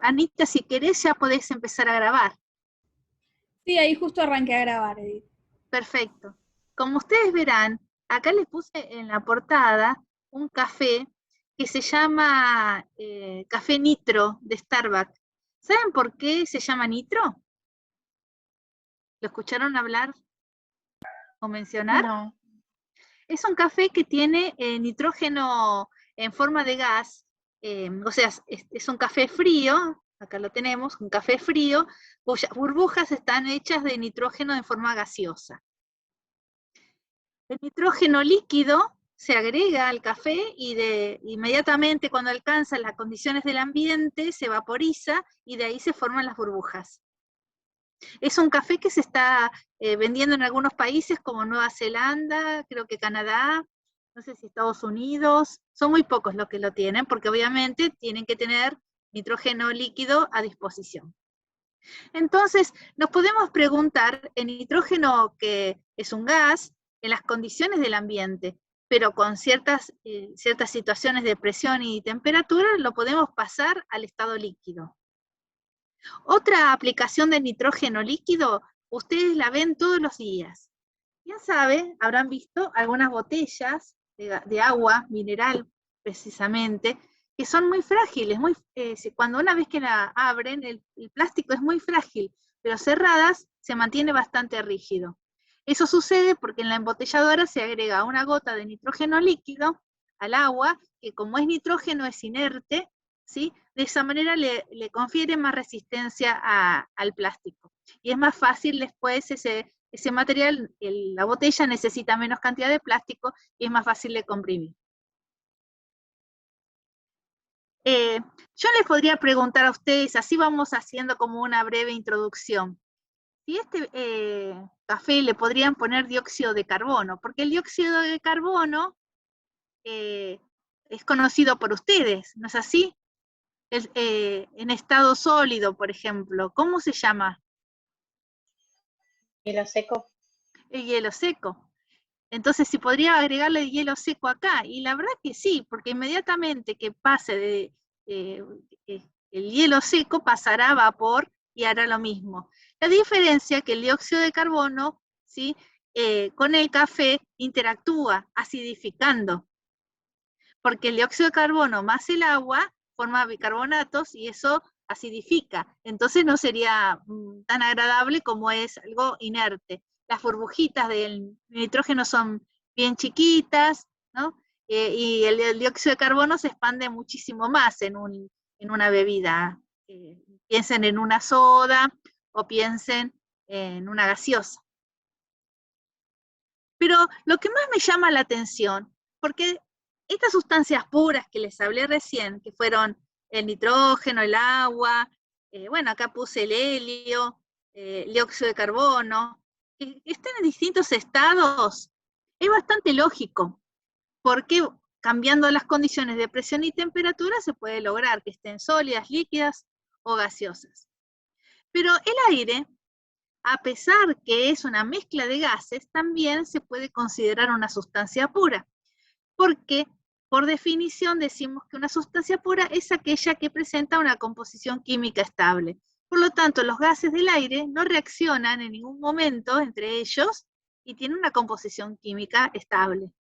Anita, si querés ya podés empezar a grabar. Sí, ahí justo arranqué a grabar, Edith. Perfecto. Como ustedes verán, acá les puse en la portada un café que se llama Café Nitro de Starbucks. ¿Saben por qué se llama Nitro? ¿Lo escucharon hablar o mencionar? No. Es un café que tiene nitrógeno en forma de gas, o sea, es un café frío, acá lo tenemos, un café frío, cuyas burbujas están hechas de nitrógeno en forma gaseosa. El nitrógeno líquido se agrega al café y inmediatamente cuando alcanza las condiciones del ambiente se vaporiza y de ahí se forman las burbujas. Es un café que se está vendiendo en algunos países como Nueva Zelanda, creo que Canadá, no sé si Estados Unidos, son muy pocos los que lo tienen, porque obviamente tienen que tener nitrógeno líquido a disposición. Entonces, nos podemos preguntar, el nitrógeno que es un gas, en las condiciones del ambiente, pero con ciertas situaciones de presión y temperatura, lo podemos pasar al estado líquido. Otra aplicación de nitrógeno líquido, ustedes la ven todos los días. Ya saben, habrán visto algunas botellas de agua mineral, precisamente, que son muy frágiles. Cuando una vez que la abren, el plástico es muy frágil, pero cerradas se mantiene bastante rígido. Eso sucede porque en la embotelladora se agrega una gota de nitrógeno líquido al agua, que como es nitrógeno es inerte, ¿sí? De esa manera le confiere más resistencia al plástico. Y es más fácil después ese material, la botella necesita menos cantidad de plástico y es más fácil de comprimir. Yo les podría preguntar a ustedes, así vamos haciendo como una breve introducción. Si este café le podrían poner dióxido de carbono, porque el dióxido de carbono es conocido por ustedes, ¿no es así? En estado sólido, por ejemplo, ¿cómo se llama? Hielo seco. El hielo seco. Entonces, si podría agregarle hielo seco acá, y la verdad que sí, porque inmediatamente que pase el hielo seco pasará a vapor y hará lo mismo. La diferencia es que el dióxido de carbono, ¿sí? Con el café interactúa, acidificando, porque el dióxido de carbono más el agua forma bicarbonatos y eso acidifica. Entonces no sería tan agradable como es algo inerte. Las burbujitas del nitrógeno son bien chiquitas, ¿no? Y el dióxido de carbono se expande muchísimo más en una bebida. Piensen en una soda o piensen en una gaseosa. Pero lo que más me llama la atención, porque estas sustancias puras que les hablé recién, que fueron el nitrógeno, el agua, bueno, acá puse el helio, el dióxido de carbono, que están en distintos estados, es bastante lógico, porque cambiando las condiciones de presión y temperatura se puede lograr que estén sólidas, líquidas o gaseosas. Pero el aire, a pesar que es una mezcla de gases, también se puede considerar una sustancia pura, porque por definición decimos que una sustancia pura es aquella que presenta una composición química estable. Por lo tanto, los gases del aire no reaccionan en ningún momento entre ellos y tienen una composición química estable.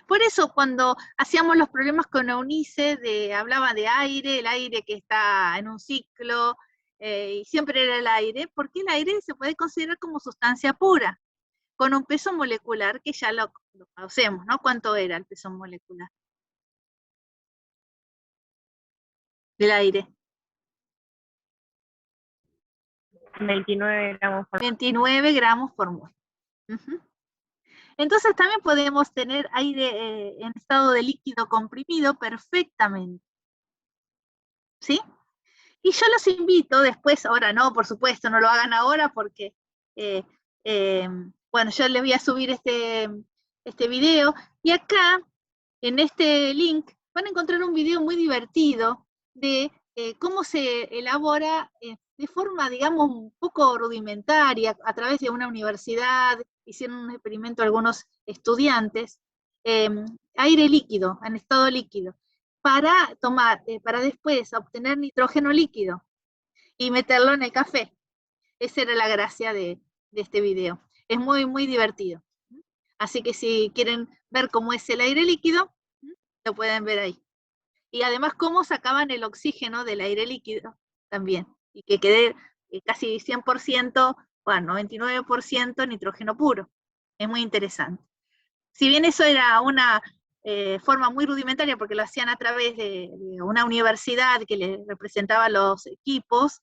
Por eso cuando hacíamos los problemas con Eunice, hablaba de aire, el aire que está en un ciclo, y siempre era el aire, porque el aire se puede considerar como sustancia pura, con un peso molecular que ya lo conocemos, ¿no? ¿Cuánto era el peso molecular del aire? 29 gramos por 29 gramos por mol. Entonces también podemos tener aire en estado de líquido comprimido perfectamente, ¿sí? Y yo los invito después, ahora no, por supuesto, no lo hagan ahora porque, bueno, yo les voy a subir este video, y acá, en este link, van a encontrar un video muy divertido de cómo se elabora de forma, digamos, un poco rudimentaria, a través de una universidad, hicieron un experimento algunos estudiantes, aire líquido, en estado líquido. para tomar, para después obtener nitrógeno líquido y meterlo en el café. Esa era la gracia de este video. Es muy, muy divertido. Así que si quieren ver cómo es el aire líquido, lo pueden ver ahí. Y además cómo sacaban el oxígeno del aire líquido también. Y que quede casi 100%, bueno, 99% nitrógeno puro. Es muy interesante. Si bien eso era una forma muy rudimentaria, porque lo hacían a través de una universidad que les representaba los equipos,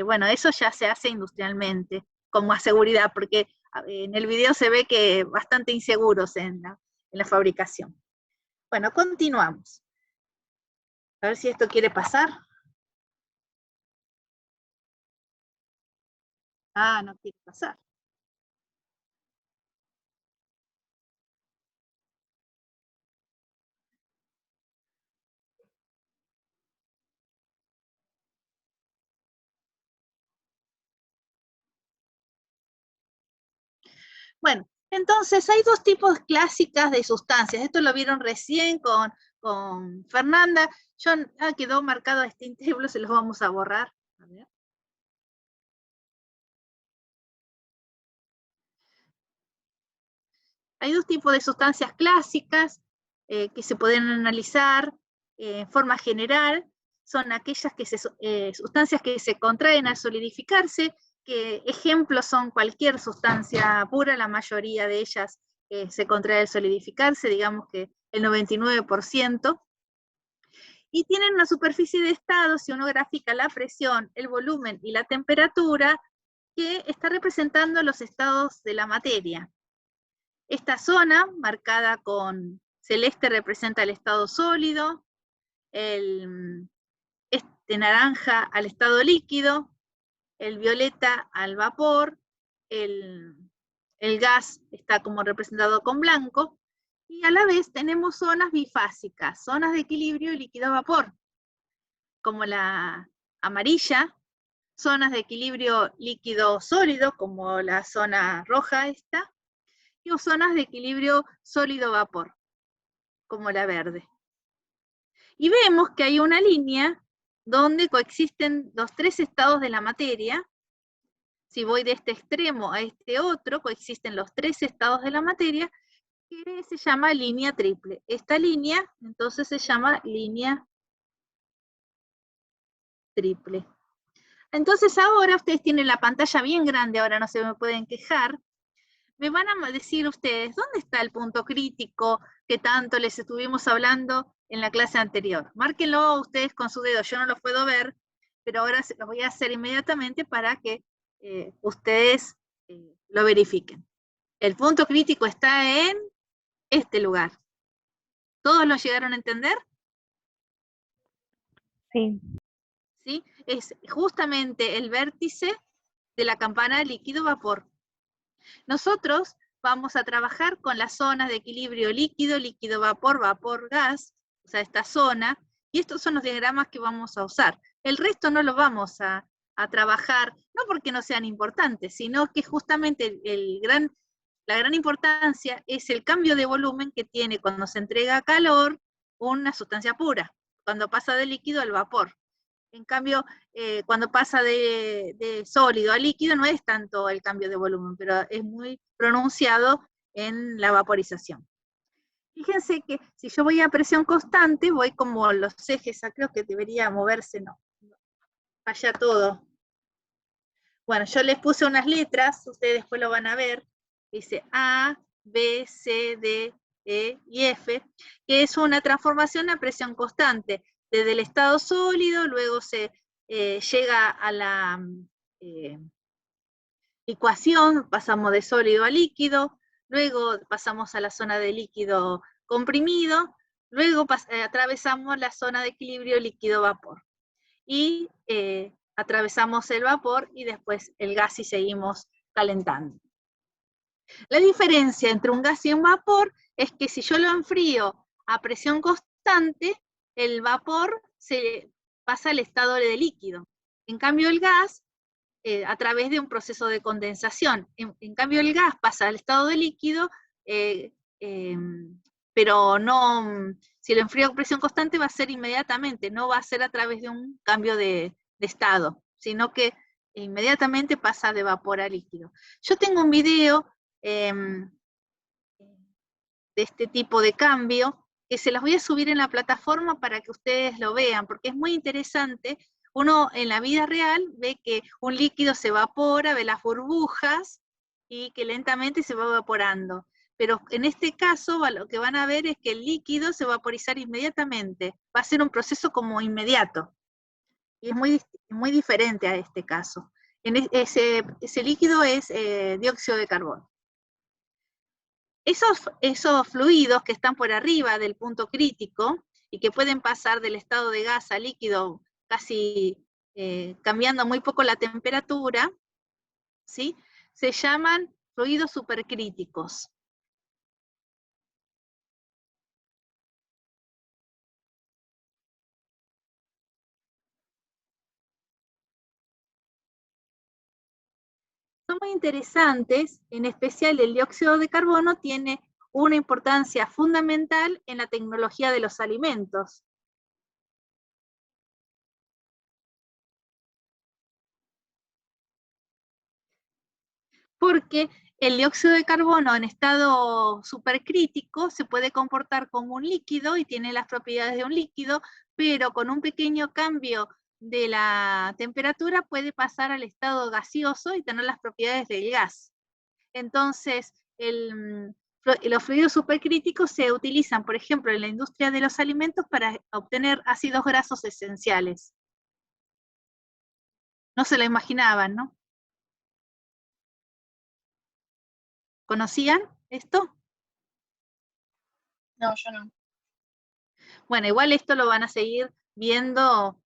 bueno, eso ya se hace industrialmente, con más seguridad, porque en el video se ve que bastante inseguros en la fabricación. Bueno, continuamos. A ver si esto quiere pasar. Ah, no quiere pasar. Bueno, entonces hay dos tipos clásicas de sustancias. Esto lo vieron recién con Fernanda. Quedó marcado este ejemplo, se los vamos a borrar. A ver. Hay dos tipos de sustancias clásicas que se pueden analizar en forma general. Son aquellas sustancias que se contraen al solidificarse, que ejemplos son cualquier sustancia pura, la mayoría de ellas se contrae al solidificarse, digamos que el 99%, y tienen una superficie de estado, si uno grafica la presión, el volumen y la temperatura, que está representando los estados de la materia. Esta zona, marcada con celeste, representa el estado sólido, este naranja al estado líquido, el violeta al vapor, el gas está como representado con blanco, y a la vez tenemos zonas bifásicas, zonas de equilibrio líquido-vapor, como la amarilla, zonas de equilibrio líquido-sólido, como la zona roja esta, y zonas de equilibrio sólido-vapor, como la verde. Y vemos que hay una línea donde coexisten los tres estados de la materia. Si voy de este extremo a este otro, coexisten los tres estados de la materia, que se llama línea triple. Esta línea, entonces, se llama línea triple. Entonces ahora ustedes tienen la pantalla bien grande, ahora no se me pueden quejar. Me van a decir ustedes, ¿dónde está el punto crítico que tanto les estuvimos hablando en la clase anterior? Márquenlo ustedes con su dedo, yo no lo puedo ver, pero ahora lo voy a hacer inmediatamente para que ustedes lo verifiquen. El punto crítico está en este lugar. ¿Todos lo llegaron a entender? Sí. ¿Sí? Es justamente el vértice de la campana líquido-vapor. Nosotros vamos a trabajar con la zona de equilibrio líquido, líquido-vapor, vapor-gas, o sea, esta zona, y estos son los diagramas que vamos a usar. El resto no lo vamos a trabajar, no porque no sean importantes, sino que justamente la gran importancia es el cambio de volumen que tiene cuando se entrega calor una sustancia pura, cuando pasa de líquido al vapor. En cambio, cuando pasa de sólido a líquido no es tanto el cambio de volumen, pero es muy pronunciado en la vaporización. Fíjense que si yo voy a presión constante, voy como los ejes, creo que debería moverse, no, falla todo. Bueno, yo les puse unas letras, ustedes después lo van a ver, dice A, B, C, D, E y F, que es una transformación a presión constante, desde el estado sólido, luego se llega a la ecuación, pasamos de sólido a líquido, luego pasamos a la zona de líquido comprimido, luego atravesamos la zona de equilibrio líquido-vapor. Y atravesamos el vapor y después el gas y seguimos calentando. La diferencia entre un gas y un vapor es que si yo lo enfrío a presión constante, el vapor se pasa al estado de líquido. En cambio el gas, a través de un proceso de condensación. En cambio el gas pasa al estado de líquido pero no, si lo enfrío a presión constante va a ser inmediatamente, no va a ser a través de un cambio de estado, sino que inmediatamente pasa de vapor a líquido. Yo tengo un video de este tipo de cambio, que se los voy a subir en la plataforma para que ustedes lo vean, porque es muy interesante. Uno en la vida real ve que un líquido se evapora, ve las burbujas y que lentamente se va evaporando. Pero en este caso lo que van a ver es que el líquido se va a vaporizar inmediatamente. Va a ser un proceso como inmediato. Y es muy diferente a este caso. Ese líquido es dióxido de carbono. Esos fluidos que están por arriba del punto crítico y que pueden pasar del estado de gas a líquido casi cambiando muy poco la temperatura, ¿sí? Se llaman fluidos supercríticos. Son muy interesantes, en especial el dióxido de carbono tiene una importancia fundamental en la tecnología de los alimentos. Porque el dióxido de carbono en estado supercrítico se puede comportar como un líquido y tiene las propiedades de un líquido, pero con un pequeño cambio de la temperatura puede pasar al estado gaseoso y tener las propiedades del gas. Entonces, los fluidos supercríticos se utilizan, por ejemplo, en la industria de los alimentos para obtener ácidos grasos esenciales. No se lo imaginaban, ¿no? ¿Conocían esto? No, yo no. Bueno, igual esto lo van a seguir viendo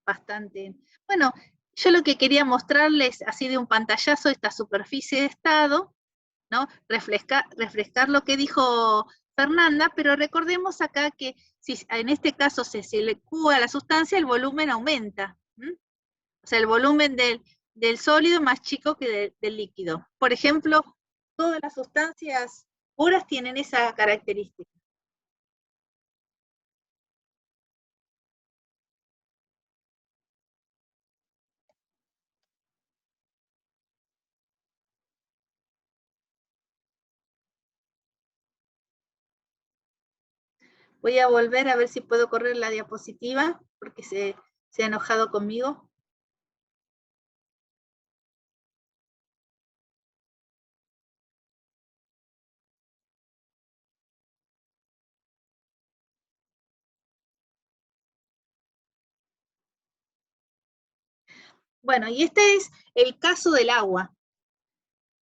bastante. Bueno, yo lo que quería mostrarles así de un pantallazo, esta superficie de estado, ¿no? Refrescar lo que dijo Fernanda, pero recordemos acá que si en este caso se licúa la sustancia, el volumen aumenta. O sea, el volumen del sólido más chico que del líquido. Por ejemplo, todas las sustancias puras tienen esa característica. Voy a volver a ver si puedo correr la diapositiva, porque se ha enojado conmigo. Bueno, y este es el caso del agua,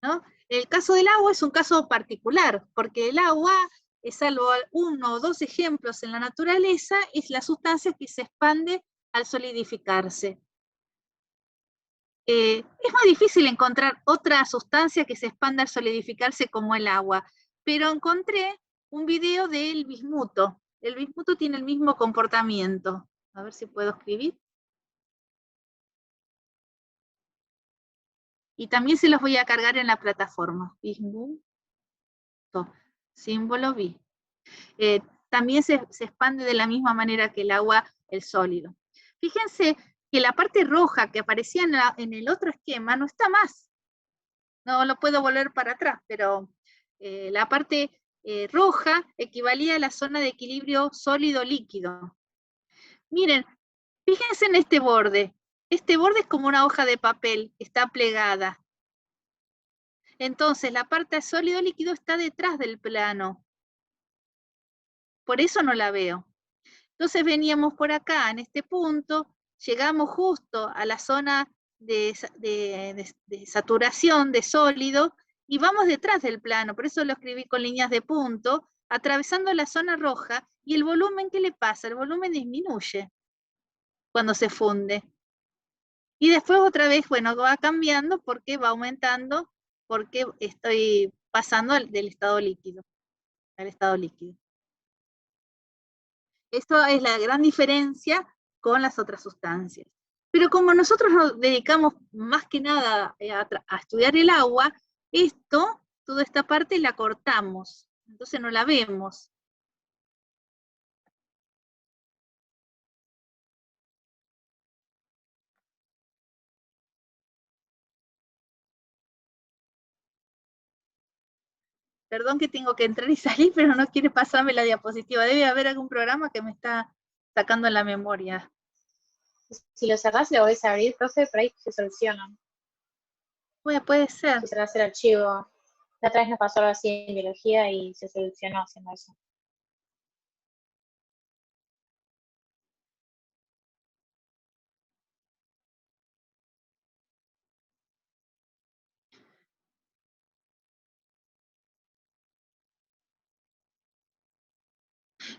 ¿no? El caso del agua es un caso particular, porque el agua, salvo uno o dos ejemplos en la naturaleza, es la sustancia que se expande al solidificarse. Es muy difícil encontrar otra sustancia que se expanda al solidificarse como el agua, pero encontré un video del bismuto. El bismuto tiene el mismo comportamiento. A ver si puedo escribir. Y también se los voy a cargar en la plataforma. Bismuto, símbolo B. También se expande de la misma manera que el agua, el sólido. Fíjense que la parte roja que aparecía en el otro esquema no está más. No lo puedo volver para atrás, pero la parte roja equivalía a la zona de equilibrio sólido-líquido. Miren, fíjense en este borde. Este borde es como una hoja de papel, está plegada. Entonces, la parte sólido-líquido está detrás del plano. Por eso no la veo. Entonces veníamos por acá, en este punto, llegamos justo a la zona de saturación de sólido y vamos detrás del plano, por eso lo escribí con líneas de punto, atravesando la zona roja, y el volumen, ¿qué le pasa? El volumen disminuye cuando se funde. Y después otra vez, bueno, va cambiando porque va aumentando, porque estoy pasando del estado líquido, al estado líquido. Esto es la gran diferencia con las otras sustancias. Pero como nosotros nos dedicamos más que nada a estudiar el agua, toda esta parte la cortamos, entonces no la vemos. Perdón que tengo que entrar y salir, pero no quiere pasarme la diapositiva. Debe haber algún programa que me está sacando la memoria. Si lo cerrás y lo volvés a abrir, profe, por ahí se solucionan. Bueno, puede ser. Si cerrás el archivo. La otra vez nos pasó algo así en biología y se solucionó haciendo eso.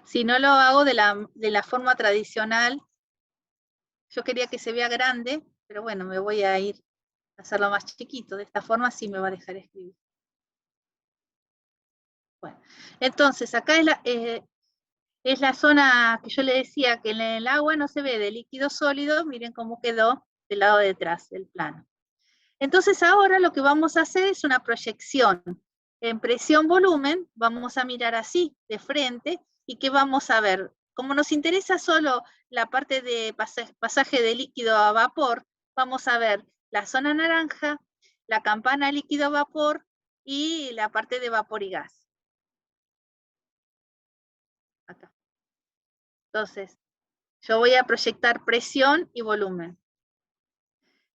Si no lo hago de la forma tradicional, yo quería que se vea grande, pero bueno, me voy a ir a hacerlo más chiquito. De esta forma sí me va a dejar escribir. Bueno, entonces acá es la zona que yo le decía que en el agua no se ve de líquido sólido. Miren cómo quedó del lado de atrás del plano. Entonces ahora lo que vamos a hacer es una proyección. En presión-volumen vamos a mirar así, de frente, y ¿qué vamos a ver? Como nos interesa solo la parte de pasaje de líquido a vapor, vamos a ver la zona naranja, la campana líquido-vapor y la parte de vapor y gas. Acá. Entonces, yo voy a proyectar presión y volumen.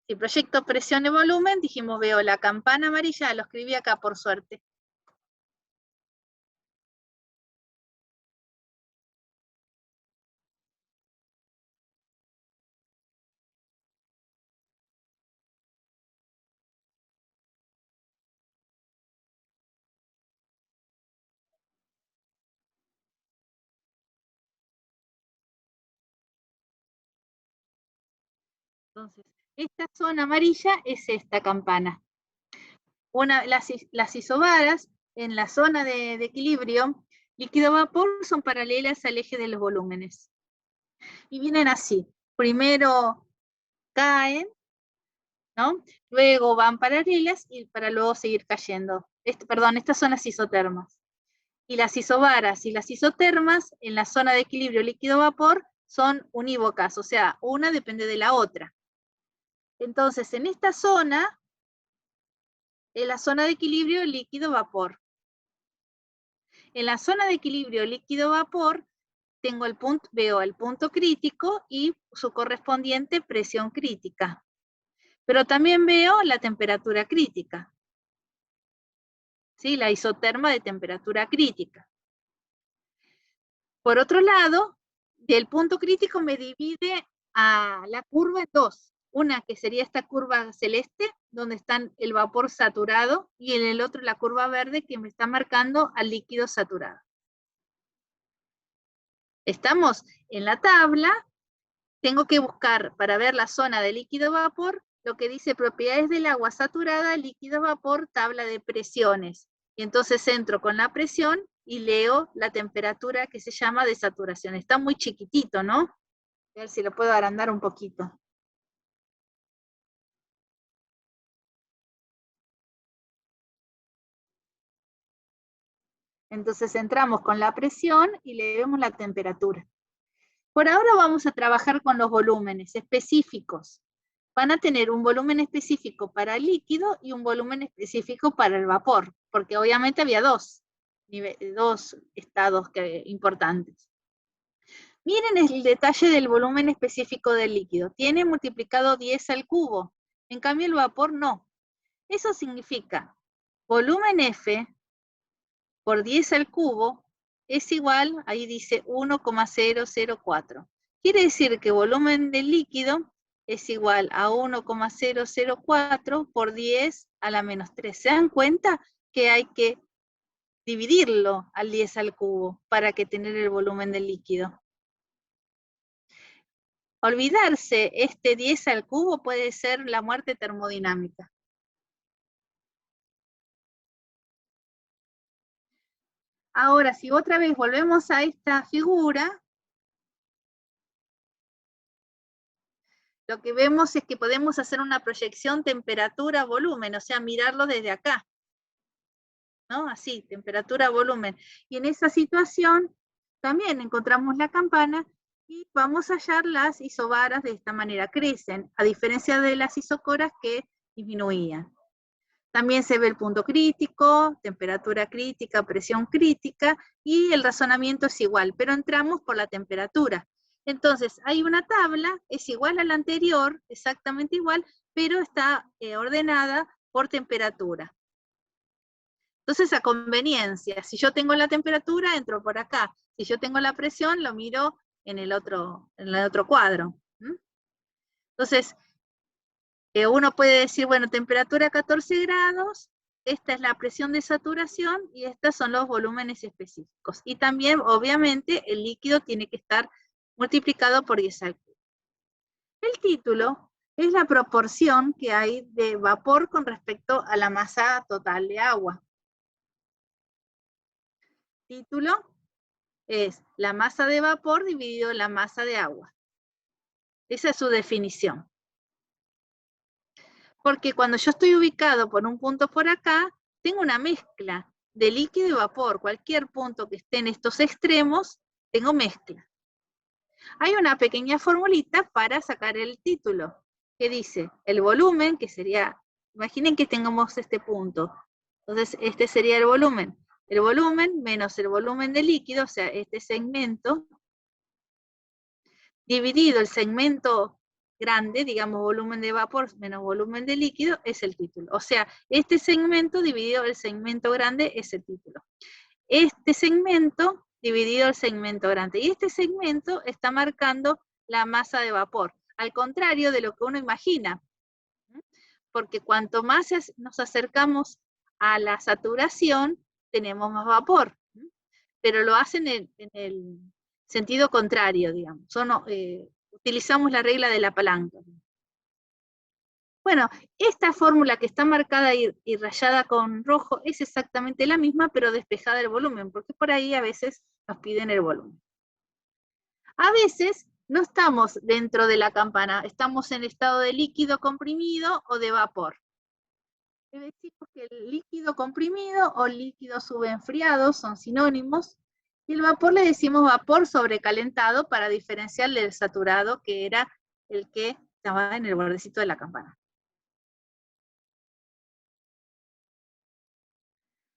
Si proyecto presión y volumen, dijimos, veo la campana amarilla, lo escribí acá por suerte. Entonces, esta zona amarilla es esta campana. Las isobaras en la zona de equilibrio líquido-vapor son paralelas al eje de los volúmenes. Y vienen así. Primero caen, ¿no? Luego van paralelas y para luego seguir cayendo. Estas son las isotermas. Y las isobaras y las isotermas en la zona de equilibrio líquido-vapor son unívocas, o sea, una depende de la otra. Entonces, en esta zona, en la zona de equilibrio líquido-vapor. En la zona de equilibrio líquido-vapor, veo el punto crítico y su correspondiente presión crítica. Pero también veo la temperatura crítica. ¿Sí? La isoterma de temperatura crítica. Por otro lado, del punto crítico me divide a la curva en dos. Una que sería esta curva celeste, donde está el vapor saturado, y en el otro la curva verde que me está marcando al líquido saturado. Estamos en la tabla, tengo que buscar para ver la zona de líquido-vapor, lo que dice propiedades del agua saturada, líquido-vapor, tabla de presiones. Y entonces entro con la presión y leo la temperatura que se llama de saturación. Está muy chiquitito, ¿no? A ver si lo puedo agrandar un poquito. Entonces entramos con la presión y le vemos la temperatura. Por ahora vamos a trabajar con los volúmenes específicos. Van a tener un volumen específico para el líquido y un volumen específico para el vapor, porque obviamente había dos estados importantes. Miren el detalle del volumen específico del líquido. Tiene multiplicado 10 al cubo. En cambio el vapor no. Eso significa volumen F por 10 al cubo es igual, ahí dice 1,004. Quiere decir que volumen del líquido es igual a 1,004 por 10 a la menos 3. ¿Se dan cuenta que hay que dividirlo al 10 al cubo para que tener el volumen del líquido? Olvidarse este 10 al cubo puede ser la muerte termodinámica. Ahora, si otra vez volvemos a esta figura, lo que vemos es que podemos hacer una proyección temperatura-volumen, o sea, mirarlo desde acá, ¿no? Así, temperatura-volumen. Y en esa situación también encontramos la campana y vamos a hallar las isobaras de esta manera, crecen, a diferencia de las isocoras que disminuían. También se ve el punto crítico, temperatura crítica, presión crítica, y el razonamiento es igual, pero entramos por la temperatura. Entonces, hay una tabla, es igual a la anterior, exactamente igual, pero está ordenada por temperatura. Entonces, a conveniencia, si yo tengo la temperatura, entro por acá. Si yo tengo la presión, lo miro en el otro cuadro. Entonces, uno puede decir, bueno, temperatura 14 grados, esta es la presión de saturación y estos son los volúmenes específicos. Y también, obviamente, el líquido tiene que estar multiplicado por 10 al cubo. El título es la proporción que hay de vapor con respecto a la masa total de agua. Título es la masa de vapor dividido la masa de agua. Esa es su definición. Porque cuando yo estoy ubicado por un punto por acá, tengo una mezcla de líquido y vapor. Cualquier punto que esté en estos extremos, tengo mezcla. Hay una pequeña formulita para sacar el título, que dice el volumen, que sería, imaginen que tengamos este punto. Entonces, este sería el volumen. El volumen menos el volumen de líquido, o sea, este segmento, dividido el segmento grande, digamos volumen de vapor menos volumen de líquido, es el título. O sea, este segmento dividido el segmento grande es el título. Este segmento dividido el segmento grande. Y este segmento está marcando la masa de vapor, al contrario de lo que uno imagina. Porque cuanto más nos acercamos a la saturación, tenemos más vapor. Pero lo hacen en el sentido contrario, digamos. Utilizamos la regla de la palanca. Bueno, esta fórmula que está marcada y rayada con rojo es exactamente la misma, pero despejada el volumen, porque por ahí a veces nos piden el volumen. A veces no estamos dentro de la campana, estamos en estado de líquido comprimido o de vapor. Le decimos que el líquido comprimido o líquido subenfriado son sinónimos, y el vapor le decimos vapor sobrecalentado para diferenciar del saturado, que era el que estaba en el bordecito de la campana.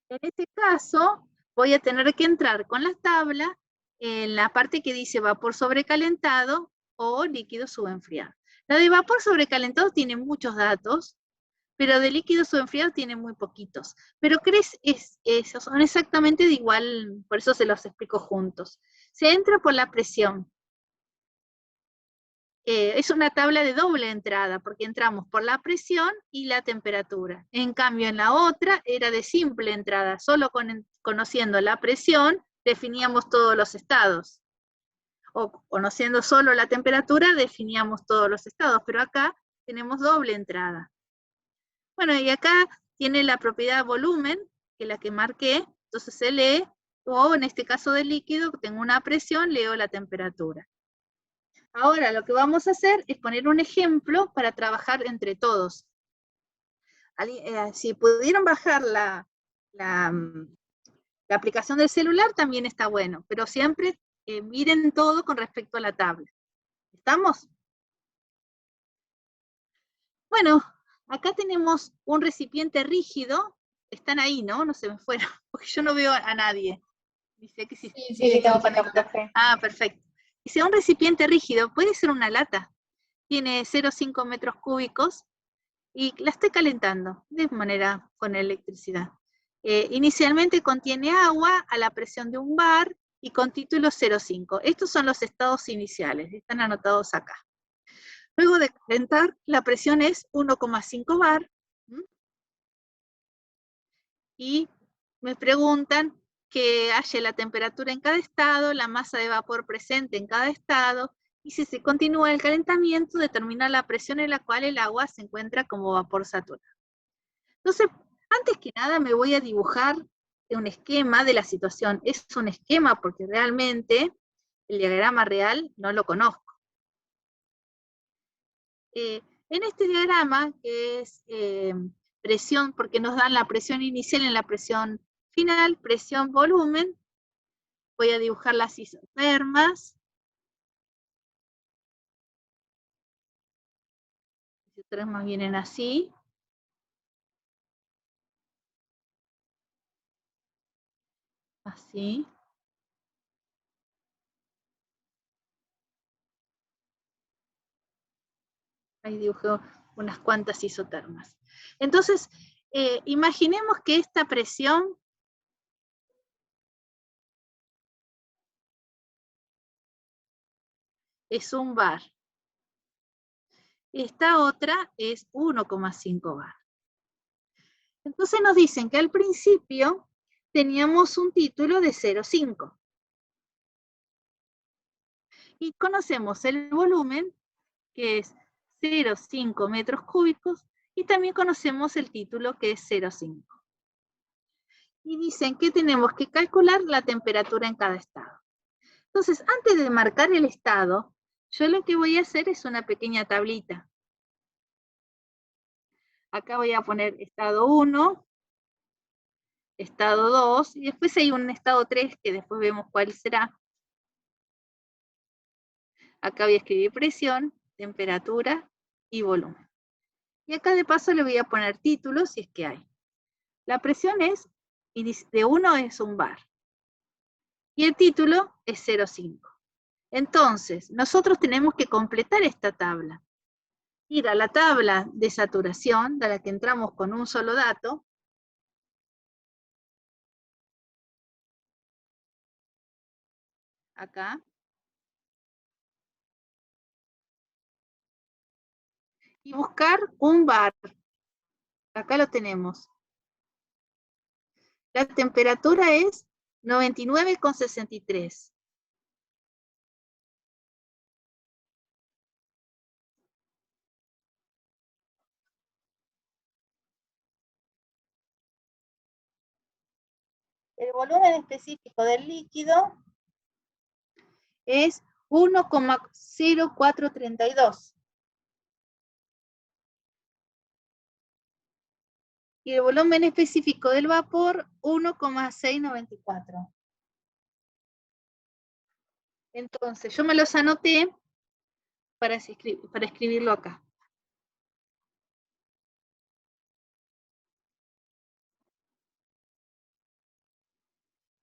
En este caso, voy a tener que entrar con la tabla en la parte que dice vapor sobrecalentado o líquido subenfriado. La de vapor sobrecalentado tiene muchos datos, pero de líquido subenfriado tiene muy poquitos. Pero son exactamente de igual, por eso se los explico juntos. Se entra por la presión. Es una tabla de doble entrada, porque entramos por la presión y la temperatura. En cambio, en la otra era de simple entrada, solo conociendo la presión definíamos todos los estados. O conociendo solo la temperatura definíamos todos los estados, pero acá tenemos doble entrada. Bueno, y acá tiene la propiedad volumen, que es la que marqué, entonces se lee, o en este caso de líquido, tengo una presión, leo la temperatura. Ahora lo que vamos a hacer es poner un ejemplo para trabajar entre todos. Si pudieron bajar la aplicación del celular también está bueno, pero siempre miren todo con respecto a la tabla. ¿Estamos? Bueno, acá tenemos un recipiente rígido. Están ahí, ¿no? No se me fueron, porque yo no veo a nadie. Dice que sí. Sí, estamos para el café. Ah, perfecto. Dice, un recipiente rígido puede ser una lata. Tiene 0,5 metros cúbicos y la estoy calentando de manera con electricidad. Inicialmente contiene agua a la presión de un bar y con título 0,5. Estos son los estados iniciales, están anotados acá. Luego de calentar, la presión es 1,5 bar. Y me preguntan que haya la temperatura en cada estado, la masa de vapor presente en cada estado, y si se continúa el calentamiento, determina la presión en la cual el agua se encuentra como vapor saturado. Entonces, antes que nada me voy a dibujar un esquema de la situación. Es un esquema porque realmente el diagrama real no lo conozco. En este diagrama, que es presión, porque nos dan la presión inicial en la presión final, presión, volumen, voy a dibujar las isotermas. Las isotermas vienen así. así. Ahí dibujé unas cuantas isotermas. Entonces, imaginemos que esta presión es 1 bar. Esta otra es 1,5 bar. Entonces nos dicen que al principio teníamos un título de 0,5. Y conocemos el volumen, que es 0,5 metros cúbicos, y también conocemos el título, que es 0,5. Y dicen que tenemos que calcular la temperatura en cada estado. Entonces, antes de marcar el estado, yo lo que voy a hacer es una pequeña tablita. Acá voy a poner estado 1, estado 2, y después hay un estado 3, que después vemos cuál será. Acá voy a escribir presión, temperatura y volumen. Y acá de paso le voy a poner títulos si es que hay. La presión es, de 1 es 1 bar. Y el título es 0,5. Entonces, nosotros tenemos que completar esta tabla. Ir a la tabla de saturación, de la que entramos con un solo dato. Acá. Y buscar un bar. Acá lo tenemos. La temperatura es 99,63. El volumen específico del líquido es 1,0432. Y el volumen específico del vapor, 1,694. Entonces, yo me los anoté para escribirlo acá.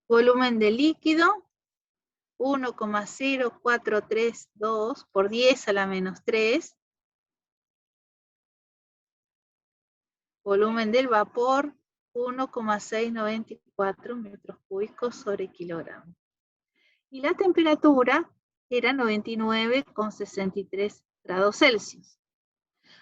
Volumen de líquido, 1,0432 por 10 a la menos 3. Volumen del vapor, 1,694 metros cúbicos sobre kilogramo. Y la temperatura era 99,63 grados Celsius.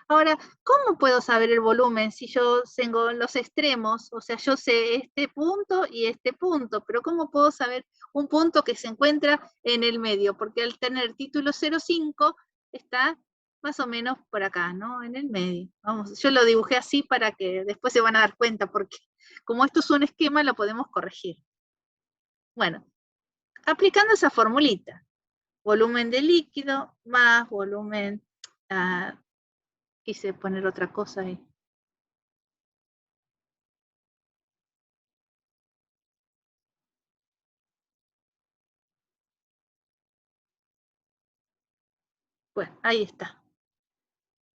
Ahora, ¿cómo puedo saber el volumen si yo tengo los extremos? O sea, yo sé este punto y este punto, pero ¿cómo puedo saber un punto que se encuentra en el medio? Porque al tener título 0,5 está más o menos por acá, ¿no? En el medio. Vamos, yo lo dibujé así para que después se van a dar cuenta, porque como esto es un esquema, lo podemos corregir. Bueno, aplicando esa formulita, volumen de líquido más volumen, quise poner otra cosa ahí. Bueno, ahí está.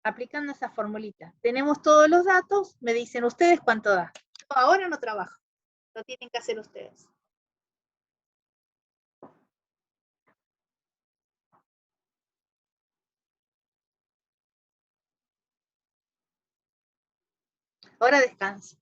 Aplicando esa formulita. Tenemos todos los datos, me dicen ustedes cuánto da. Yo ahora no trabajo, lo tienen que hacer ustedes. Ahora descanso.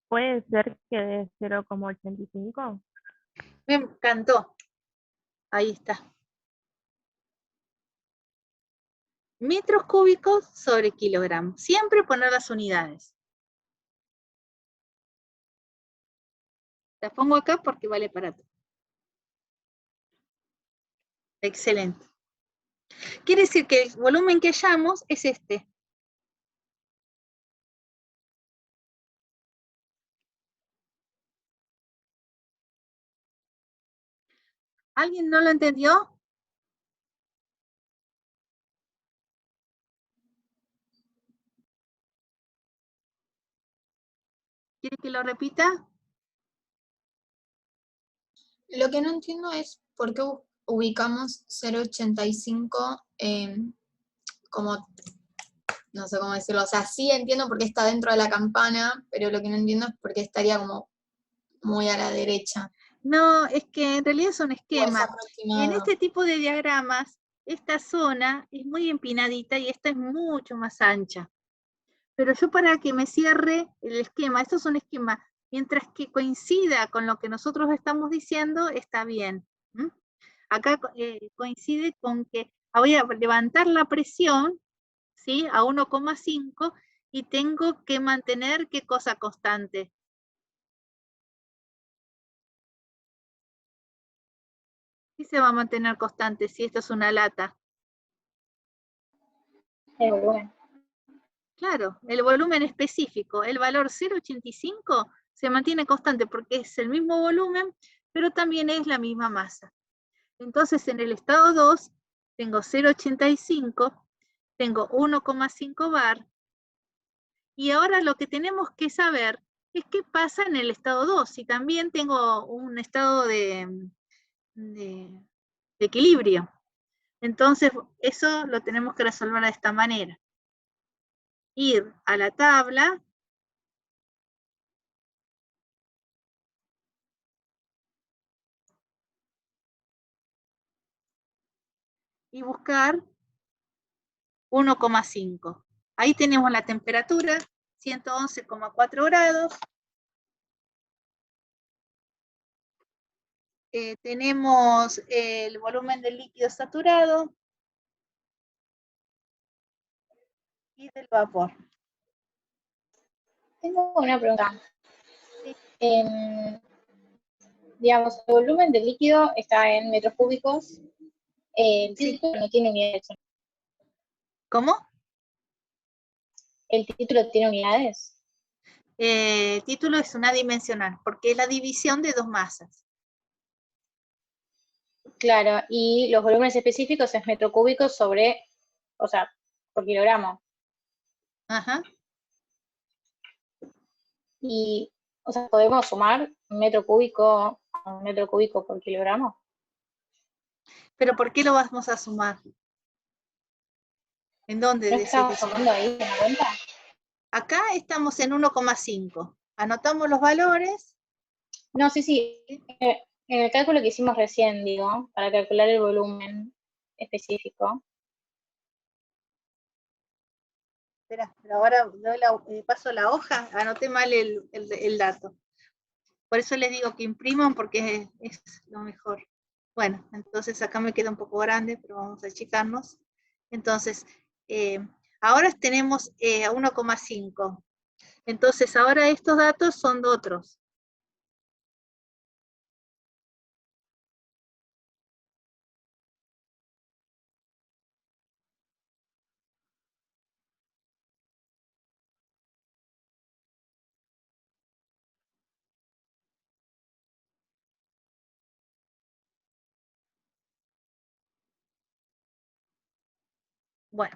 ¿Puede ser que de 0,85? Me encantó. Ahí está. Metros cúbicos sobre kilogramo. Siempre poner las unidades. Las pongo acá porque vale para todo. Excelente. Quiere decir que el volumen que hallamos es este. ¿Alguien no lo entendió? ¿Quiere que lo repita? Lo que no entiendo es por qué ubicamos 0,85 como, no sé cómo decirlo, o sea, sí entiendo por qué está dentro de la campana, pero lo que no entiendo es por qué estaría como muy a la derecha, No, es que en realidad es un o es esquema. En aproximado. este tipo de diagramas, esta zona es muy empinadita y esta es mucho más ancha. Pero yo para que me cierre el esquema, esto es un esquema, mientras que coincida con lo que nosotros estamos diciendo, está bien. ¿Mm? Acá coincide con que voy a levantar la presión, ¿sí? A 1,5 y tengo que mantener ¿qué cosa constante? ¿Qué se va a mantener constante si esto es una lata? El volumen. Claro, el volumen específico, el valor 0,85 se mantiene constante porque es el mismo volumen, pero también es la misma masa. Entonces en el estado 2 tengo 0,85, tengo 1,5 bar, y ahora lo que tenemos que saber es qué pasa en el estado 2, si también tengo un estado de equilibrio. Entonces eso lo tenemos que resolver de esta manera. Ir a la tabla, y buscar 1,5. Ahí tenemos la temperatura, 111,4 grados. Tenemos el volumen del líquido saturado y del vapor. Tengo una pregunta. Sí. Digamos, el volumen del líquido está en metros cúbicos. El Sí. título no tiene unidades. ¿Cómo? ¿El título tiene unidades? El título es una dimensional, porque es la división de dos masas. Claro, y los volúmenes específicos es metro cúbico sobre, o sea, por kilogramo. Ajá. Y, o sea, podemos sumar metro cúbico a un metro cúbico por kilogramo. Pero ¿por qué lo vamos a sumar? ¿En dónde ¿No decís estamos eso? sumando ahí en la cuenta? Acá estamos en 1,5. Anotamos los valores. No, sí. En el cálculo que hicimos recién, digo, para calcular el volumen específico. Espera, pero ahora paso la hoja, anoté mal el dato. Por eso les digo que impriman porque es lo mejor. Bueno, entonces acá me queda un poco grande, pero vamos a achicarnos. Entonces, ahora tenemos 1,5. Entonces, ahora estos datos son de otros. Bueno,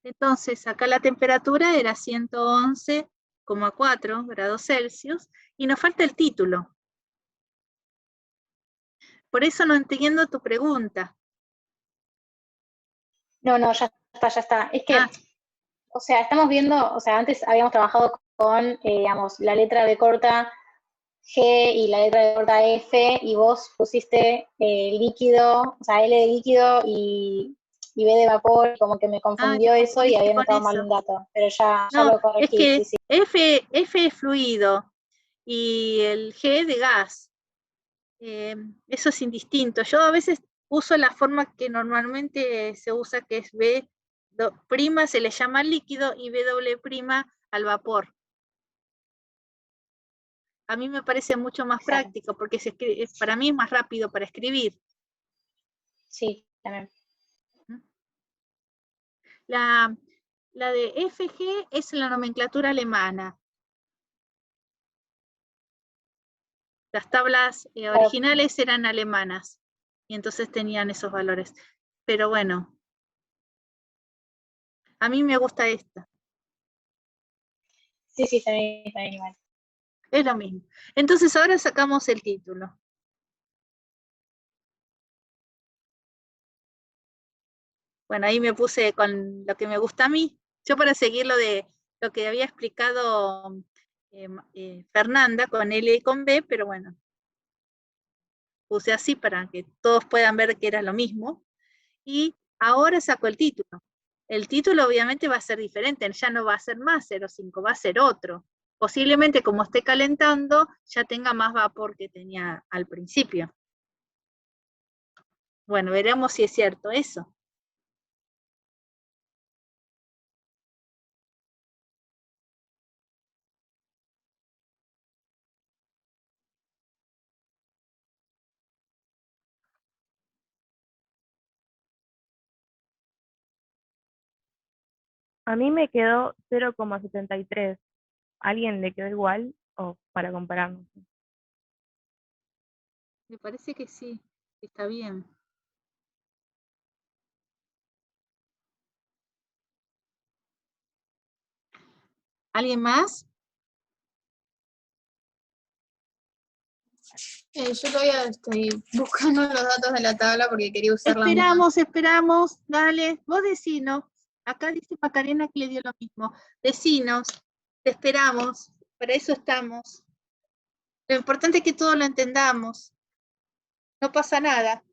entonces acá la temperatura era 111,4 grados Celsius y nos falta el título. Por eso no entiendo tu pregunta. No, ya está. Es que, Ah, o sea, estamos viendo, o sea, antes habíamos trabajado con, digamos, la letra B corta G y la letra B corta F, y vos pusiste líquido, o sea, L de líquido y B de vapor, como que me te confundió eso y confundiste había con anotado mal eso. un dato, pero ya No, lo es corregí, que sí. F es fluido y el G de gas. Eso es indistinto. Yo a veces uso la forma que normalmente se usa, que es B prima, se le llama líquido, y W prima al vapor. A mí me parece mucho más Claro. práctico porque para mí es más rápido para escribir. Sí, también. La de FG es la nomenclatura alemana. Las tablas originales eran alemanas y entonces tenían esos valores. Pero bueno, a mí me gusta esta. Sí, también igual. Es lo mismo. Entonces ahora sacamos el título. Bueno, ahí me puse con lo que me gusta a mí. Yo para seguir lo de lo que había explicado Fernanda con L y con B, pero bueno, puse así para que todos puedan ver que era lo mismo. Y ahora saco el título. El título obviamente va a ser diferente, ya no va a ser más 0,5, va a ser otro. Posiblemente como esté calentando, ya tenga más vapor que tenía al principio. Bueno, veremos si es cierto eso. A mí me quedó 0,73. ¿A alguien le quedó igual o para compararnos? Me parece que sí, está bien. ¿Alguien más? Yo todavía estoy buscando los datos de la tabla porque quería usar la misma. Esperamos, dale, vos decinos. Acá dice Macarena que le dio lo mismo. Decinos, te esperamos, para eso estamos. Lo importante es que todos lo entendamos. No pasa nada.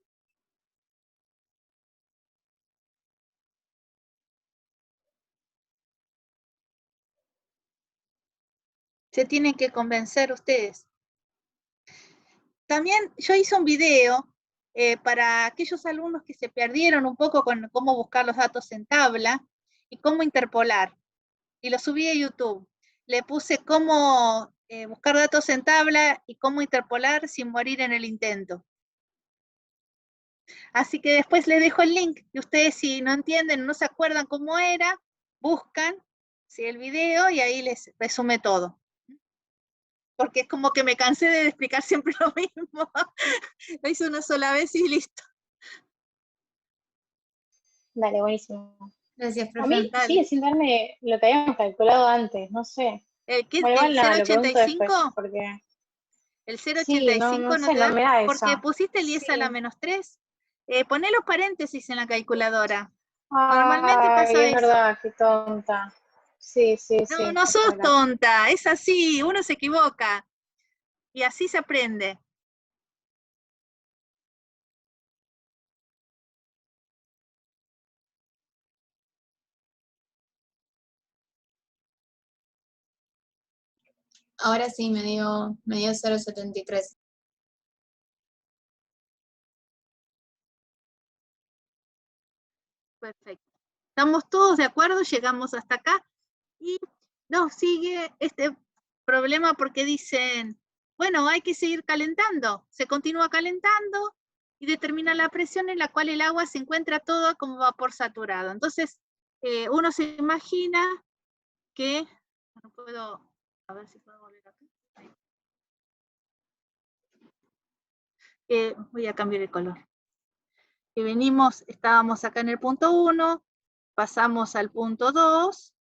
Se tienen que convencer ustedes. También yo hice un video para aquellos alumnos que se perdieron un poco con cómo buscar los datos en tabla y cómo interpolar. Y lo subí a YouTube. Le puse cómo buscar datos en tabla y cómo interpolar sin morir en el intento. Así que después les dejo el link y ustedes si no entienden, no se acuerdan cómo era, buscan el video y ahí les resume todo. Porque es como que me cansé de explicar siempre lo mismo. Lo hice una sola vez y listo. Dale, buenísimo. Gracias, A profe. mí Dale. sigue sin darme lo que habíamos calculado antes, no sé. ¿El Bueno, igual no, lo pregunto después, 0,85? porque El sí, no, 0,85 no no sé, te no da, me da porque eso. pusiste el 10 a la Sí. menos 3. Poné los paréntesis en la calculadora. Normalmente Ay, pasa es eso. verdad, qué tonta. Sí, sí, No, sí, no es sos verdad. tonta, es así, uno se equivoca. Y así se aprende. Ahora sí me dio 0,73. Perfecto. ¿Estamos todos de acuerdo? Llegamos hasta acá. Y nos sigue este problema porque dicen, bueno, hay que seguir calentando. Se continúa calentando y determina la presión en la cual el agua se encuentra toda como vapor saturado. Entonces, uno se imagina que, no puedo, a ver si puedo volver acá. Voy a cambiar el color. Que venimos, estábamos acá en el punto 1, pasamos al punto 2,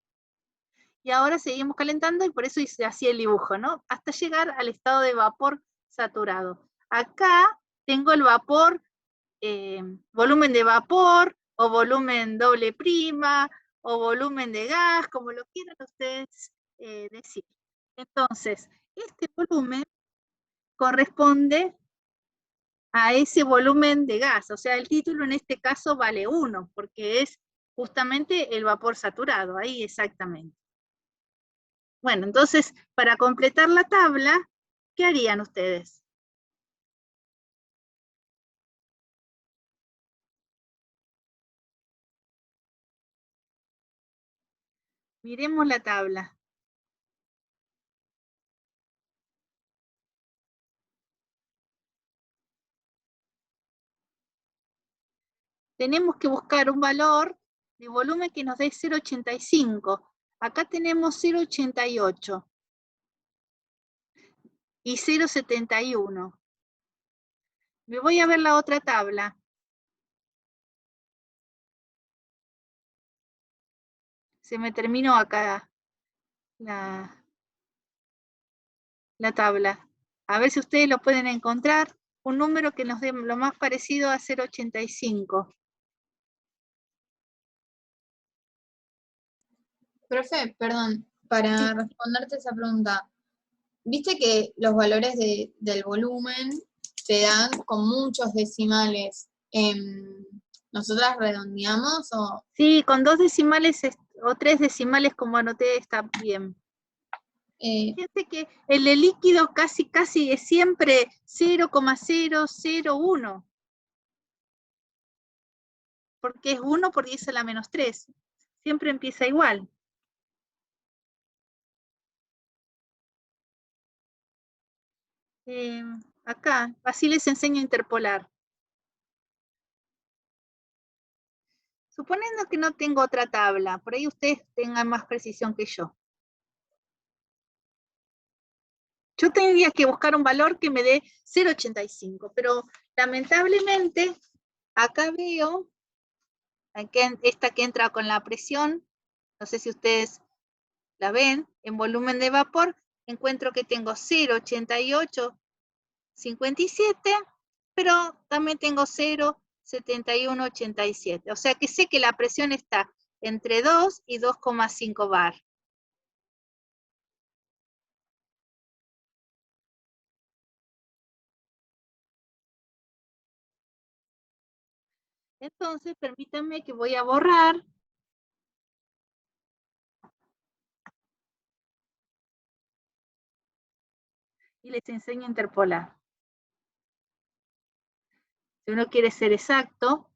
y ahora seguimos calentando y por eso hice así el dibujo, ¿no? Hasta llegar al estado de vapor saturado. Acá tengo el vapor, volumen de vapor, o volumen doble prima, o volumen de gas, como lo quieran ustedes decir. Entonces, este volumen corresponde a ese volumen de gas, o sea, el título en este caso vale 1, porque es justamente el vapor saturado, ahí exactamente. Bueno, entonces, para completar la tabla, ¿qué harían ustedes? Miremos la tabla. Tenemos que buscar un valor de volumen que nos dé 0,85. Acá tenemos 0,88 y 0,71. Me voy a ver la otra tabla. Se me terminó acá la... la tabla. A ver si ustedes lo pueden encontrar. Un número que nos dé lo más parecido a 0,85. Profe, perdón, para responderte esa pregunta, viste que los valores del volumen te dan con muchos decimales. ¿Nosotras redondeamos o...? Sí, con 2 decimales o 3 decimales como anoté está bien. Fíjense que el de líquido casi es siempre 0,001. Porque es 1 por 10 a la menos 3. Siempre empieza igual. Acá, así les enseño a interpolar. Suponiendo que no tengo otra tabla, por ahí ustedes tengan más precisión que yo. Yo tendría que buscar un valor que me dé 0,85, pero lamentablemente acá veo, esta que entra con la presión, no sé si ustedes la ven, en volumen de vapor, encuentro que tengo 0,8857, pero también tengo 0,7187. O sea que sé que la presión está entre 2 y 2,5 bar. Entonces, permítanme que voy a borrar. Y les enseño a interpolar. Si uno quiere ser exacto,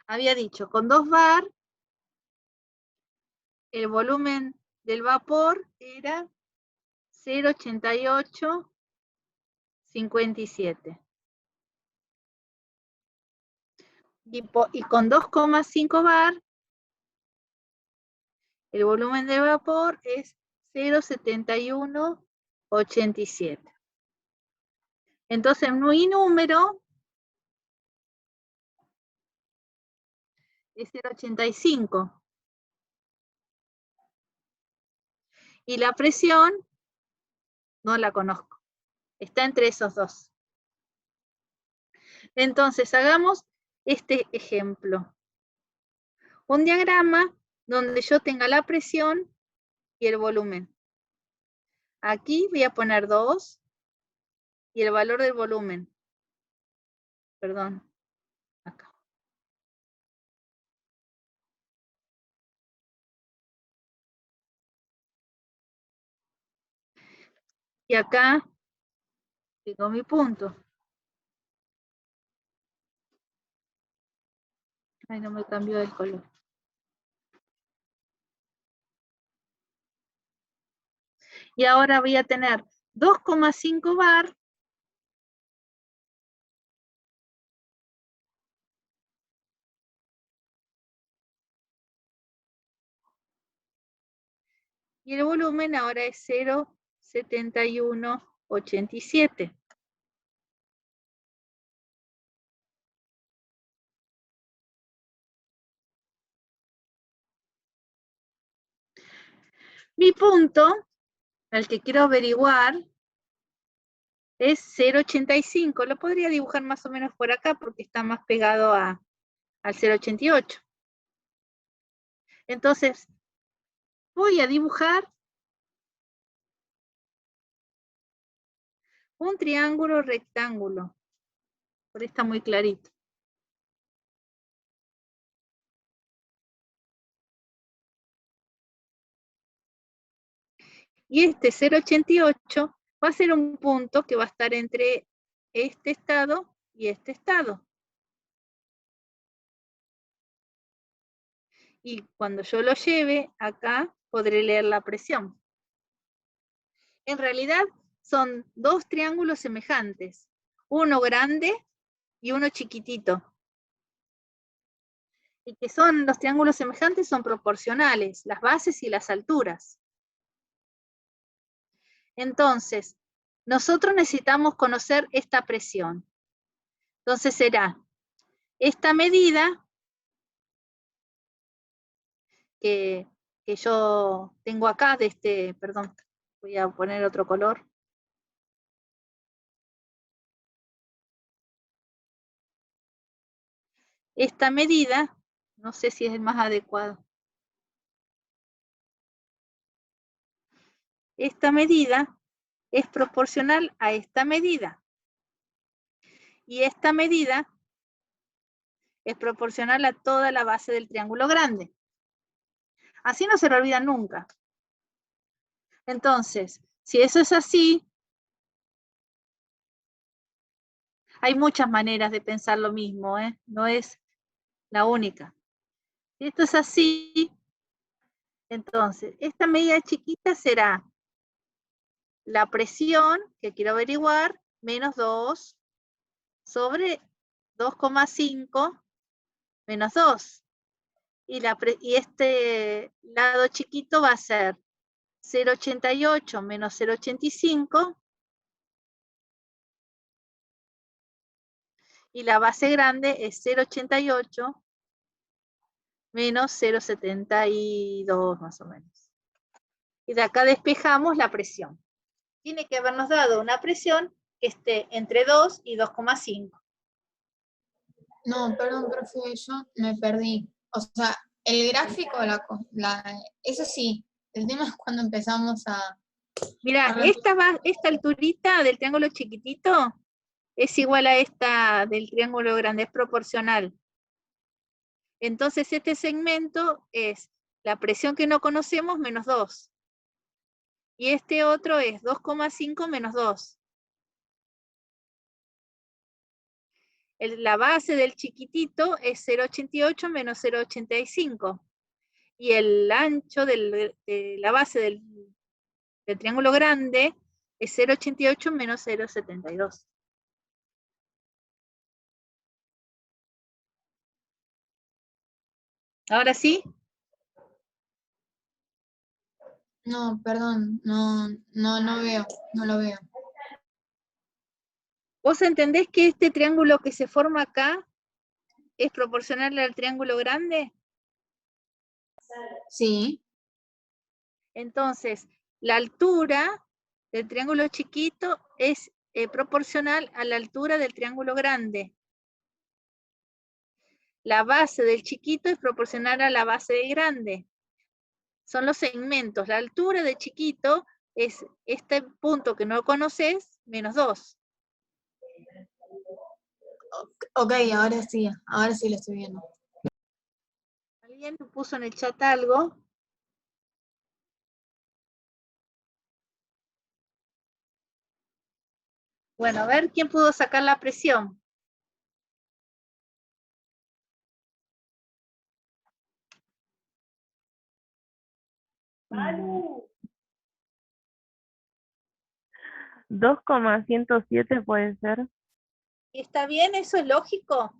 había dicho, con 2 bar, el volumen del vapor era 0,8857. Y con 2,5 bar, el volumen de vapor es 0,7187. Entonces, mi número es 0,85. Y la presión, no la conozco. Está entre esos dos. Entonces, hagamos este ejemplo. Un diagrama donde yo tenga la presión y el volumen. Aquí voy a poner 2 y el valor del volumen. Perdón, acá. Y acá tengo mi punto. Ay, no me cambió el color. Y ahora voy a tener 2,5 bar y el volumen ahora es 0,7187. Mi punto, el que quiero averiguar, es 0,85. Lo podría dibujar más o menos por acá porque está más pegado al 0,88. Entonces, voy a dibujar un triángulo rectángulo. Por ahí está muy clarito. Y este 0,88 va a ser un punto que va a estar entre este estado y este estado. Y cuando yo lo lleve acá, podré leer la presión. En realidad son dos triángulos semejantes, uno grande y uno chiquitito. Y que son los triángulos semejantes son proporcionales, las bases y las alturas. Entonces, nosotros necesitamos conocer esta presión. Entonces será esta medida que yo tengo acá, de este, perdón, voy a poner otro color. Esta medida, no sé si es el más adecuado. Esta medida es proporcional a esta medida. Y esta medida es proporcional a toda la base del triángulo grande. Así no se lo olvidan nunca. Entonces, si eso es así, hay muchas maneras de pensar lo mismo, ¿eh? No es la única. Si esto es así, entonces, esta medida chiquita será la presión que quiero averiguar, menos 2 sobre 2,5 menos 2. Y este lado chiquito va a ser 0,88 menos 0,85. Y la base grande es 0,88 menos 0,72 más o menos. Y de acá despejamos la presión. Tiene que habernos dado una presión que esté entre 2 y 2,5. No, perdón, profe, yo me perdí. O sea, el gráfico, eso sí, el tema es cuando empezamos a... Mira, esta alturita del triángulo chiquitito es igual a esta del triángulo grande, es proporcional. Entonces este segmento es la presión que no conocemos menos 2. Y este otro es 2,5 menos 2. La base del chiquitito es 0,88 menos 0,85. Y el ancho de la base del triángulo grande es 0,88 menos 0,72. ¿Ahora sí? No, perdón, no veo, no lo veo. ¿Vos entendés que este triángulo que se forma acá es proporcional al triángulo grande? Sí, Entonces, la altura del triángulo chiquito es proporcional a la altura del triángulo grande. La base del chiquito es proporcional a la base del grande. Son los segmentos. La altura de chiquito es este punto que no conoces, menos 2. ok, ahora sí lo estoy viendo. ¿Alguien puso en el chat algo? Bueno, a ver quién pudo sacar la presión. Manu. 2,107 puede ser. ¿Está bien? ¿Eso es lógico?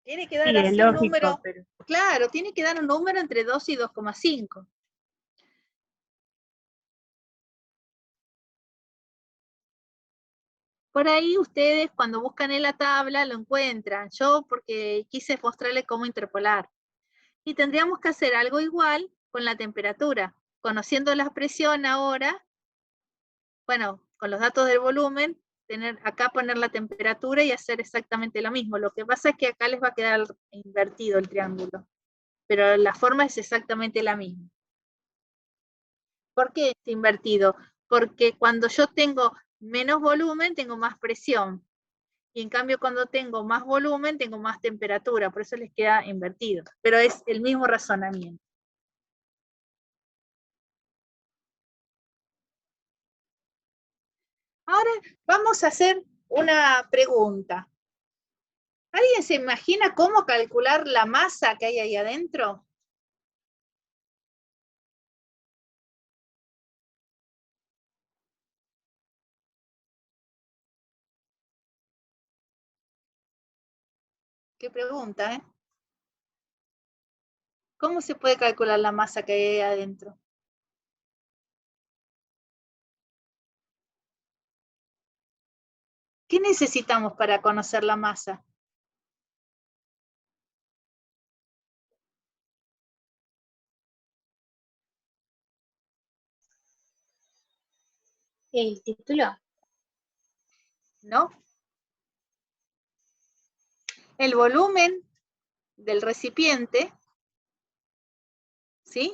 Tiene que dar Sí, es así un lógico, número. pero Claro, tiene que dar un número entre 2 y 2,5. Por ahí ustedes cuando buscan en la tabla lo encuentran. Yo porque quise mostrarles cómo interpolar. Y tendríamos que hacer algo igual con la temperatura. Conociendo la presión ahora, bueno, con los datos del volumen, acá poner la temperatura y hacer exactamente lo mismo. Lo que pasa es que acá les va a quedar invertido el triángulo, pero la forma es exactamente la misma. ¿Por qué está invertido? Porque cuando yo tengo menos volumen, tengo más presión. Y en cambio, cuando tengo más volumen, tengo más temperatura. Por eso les queda invertido. Pero es el mismo razonamiento. Ahora vamos a hacer una pregunta. ¿Alguien se imagina cómo calcular la masa que hay ahí adentro? Qué pregunta, ¿eh? ¿Cómo se puede calcular la masa que hay ahí adentro? ¿Qué necesitamos para conocer la masa? ¿El título? ¿No? El volumen del recipiente, ¿sí?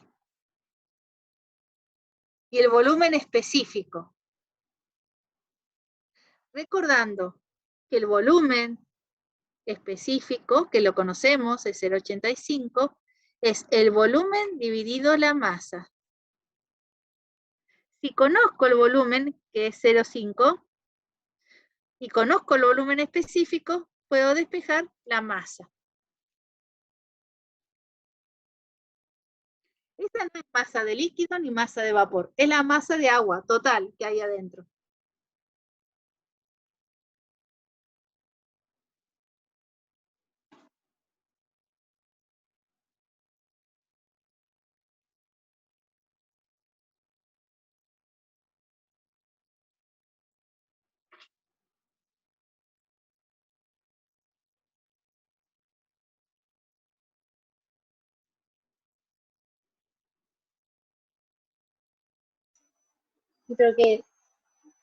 Y el volumen específico. Recordando que el volumen específico, que lo conocemos, es 0,85, es el volumen dividido la masa. Si conozco el volumen, que es 0,5, y conozco el volumen específico, puedo despejar la masa. Esta no es masa de líquido ni masa de vapor, es la masa de agua total que hay adentro. Yo creo que,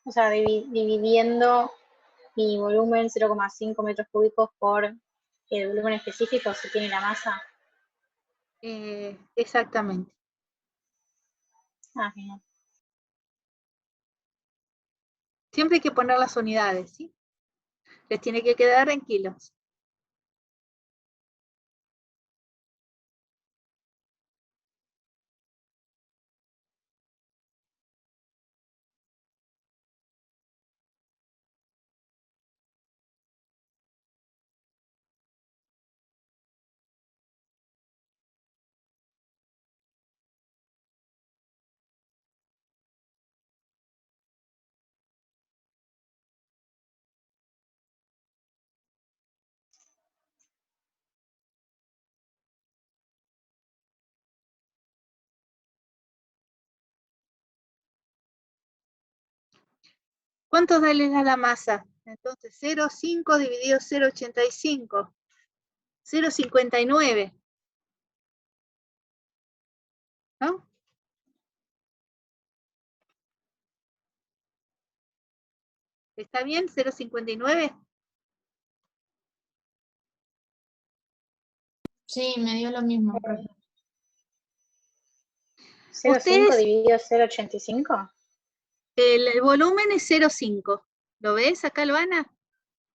o sea, dividiendo mi volumen 0,5 metros cúbicos por el volumen específico, se tiene la masa. Exactamente. Ah, genial. Siempre hay que poner las unidades, ¿sí? Les tiene que quedar en kilos. ¿Cuántos le da la masa? Entonces 0,5 dividido 0,85. 0,59. ¿No? ¿Está bien? 0,59. Sí, me dio lo mismo, profe. 0,5 Ustedes, dividido 0,85. el volumen es 0,5. ¿Lo ves acá, Luana?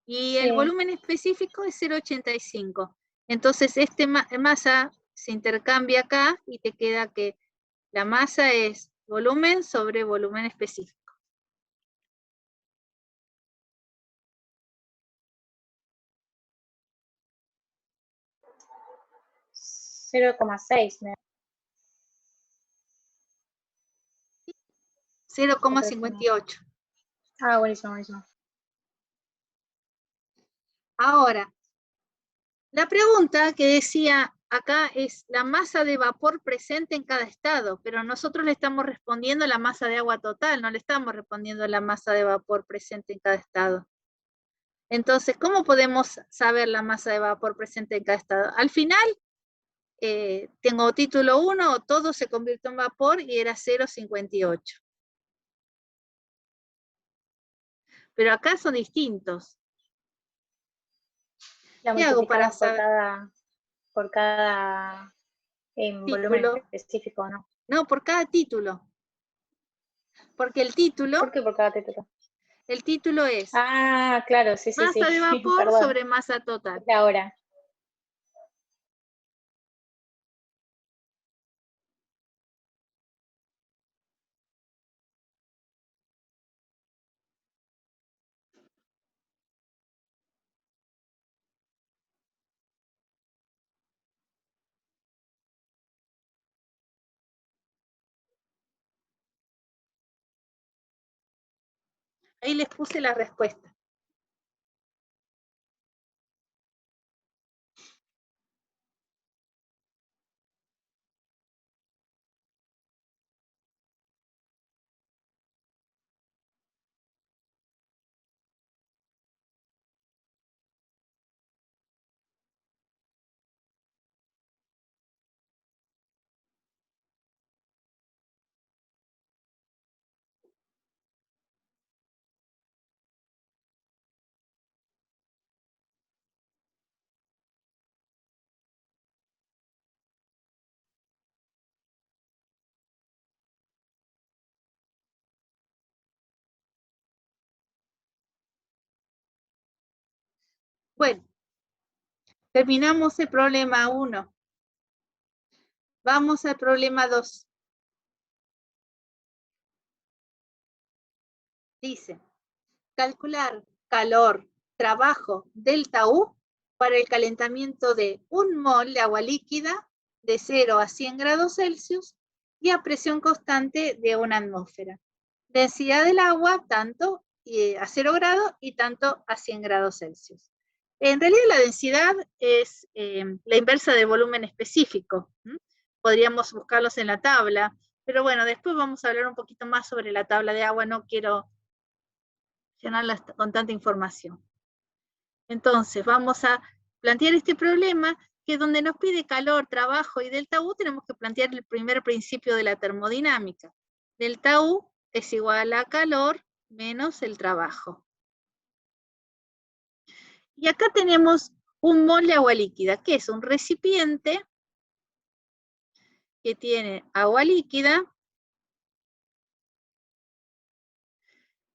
Y el Sí. volumen específico es 0,85. Entonces, masa se intercambia acá y te queda que la masa es volumen sobre volumen específico. 0,6 me 0,58. Ah, buenísimo, buenísimo. Ahora, la pregunta que decía acá es la masa de vapor presente en cada estado, pero nosotros le estamos respondiendo la masa de agua total, no le estamos respondiendo la masa de vapor presente en cada estado. Entonces, ¿cómo podemos saber la masa de vapor presente en cada estado? Al final, tengo título 1, todo se convirtió en vapor y era 0,58. Pero acá son distintos. La ¿Qué hago para multiplicamos saber por cada volumen título? específico, ¿no? No, por cada título. Porque el título ¿Por qué por cada título? es Ah, claro, sí, sí, sí. masa de vapor Perdón. sobre masa total. Es la hora. Ahí les puse la respuesta. Bueno, terminamos el problema 1. Vamos al problema 2. Dice, calcular calor, trabajo, delta U, para el calentamiento de 1 mol de agua líquida de 0 a 100 grados Celsius y a presión constante de 1 atmósfera. Densidad del agua, tanto a 0 grados y tanto a 100 grados Celsius. En realidad la densidad es la inversa del volumen específico. Podríamos buscarlos en la tabla, pero bueno, después vamos a hablar un poquito más sobre la tabla de agua, no quiero llenarla con tanta información. Entonces, vamos a plantear este problema, que donde nos pide calor, trabajo y delta U, tenemos que plantear el primer principio de la termodinámica. Delta U es igual a calor menos el trabajo. Y acá tenemos 1 mol de agua líquida, que es un recipiente que tiene agua líquida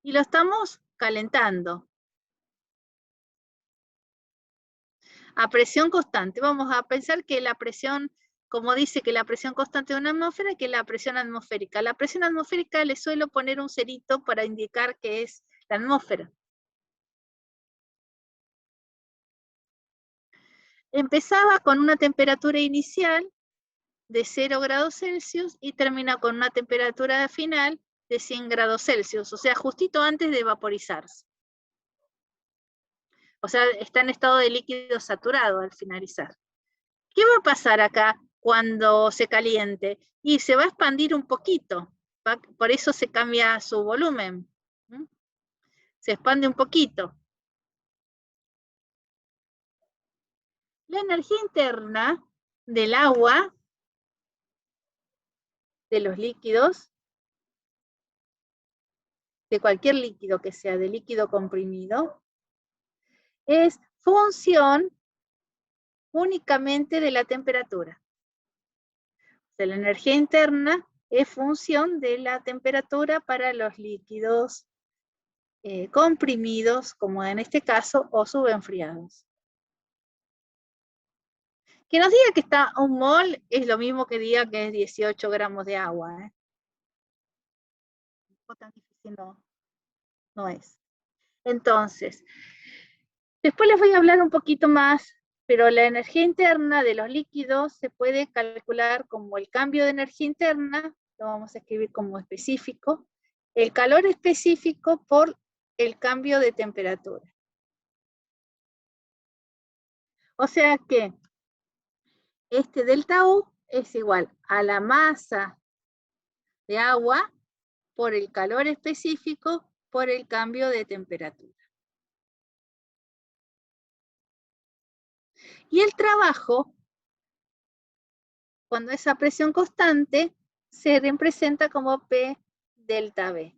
y lo estamos calentando a presión constante. Vamos a pensar que la presión, como dice que la presión constante de una atmósfera, que es la presión atmosférica. La presión atmosférica le suelo poner un cerito para indicar que es la atmósfera. Empezaba con una temperatura inicial de 0 grados Celsius y termina con una temperatura final de 100 grados Celsius, o sea, justito antes de vaporizarse. O sea, está en estado de líquido saturado al finalizar. ¿Qué va a pasar acá cuando se caliente? Y se va a expandir un poquito, por eso se cambia su volumen. Se expande un poquito. La energía interna del agua, de los líquidos, de cualquier líquido que sea, de líquido comprimido, es función únicamente de la temperatura. O sea, la energía interna es función de la temperatura para los líquidos comprimidos, como en este caso, o subenfriados. Que nos diga que está 1 mol es lo mismo que diga que es 18 gramos de agua. No tan difícil no es. Entonces, después les voy a hablar un poquito más, pero la energía interna de los líquidos se puede calcular como el cambio de energía interna, lo vamos a escribir como específico, el calor específico por el cambio de temperatura. O sea que este delta U es igual a la masa de agua por el calor específico por el cambio de temperatura. Y el trabajo, cuando es a presión constante, se representa como P delta B.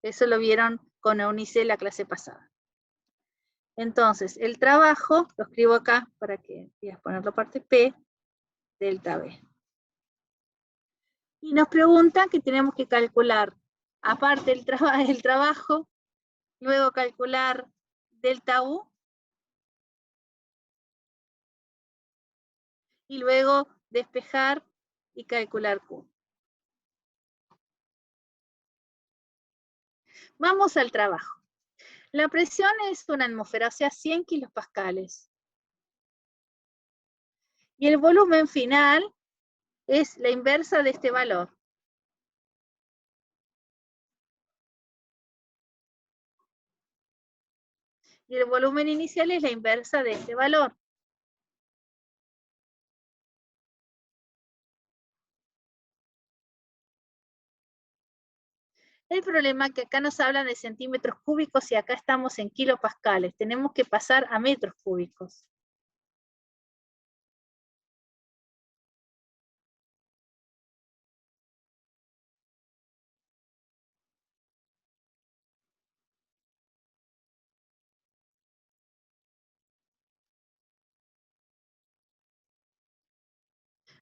Eso lo vieron con Eunice en la clase pasada. Entonces, el trabajo, lo escribo acá para que quieras ponerlo parte P delta B. Y nos preguntan que tenemos que calcular, aparte el trabajo, luego calcular delta U, y luego despejar y calcular Q. Vamos al trabajo. La presión es una atmósfera, o sea, 100 kilopascales. Y el volumen final es la inversa de este valor. Y el volumen inicial es la inversa de este valor. El problema es que acá nos hablan de centímetros cúbicos y acá estamos en kilopascales. Tenemos que pasar a metros cúbicos.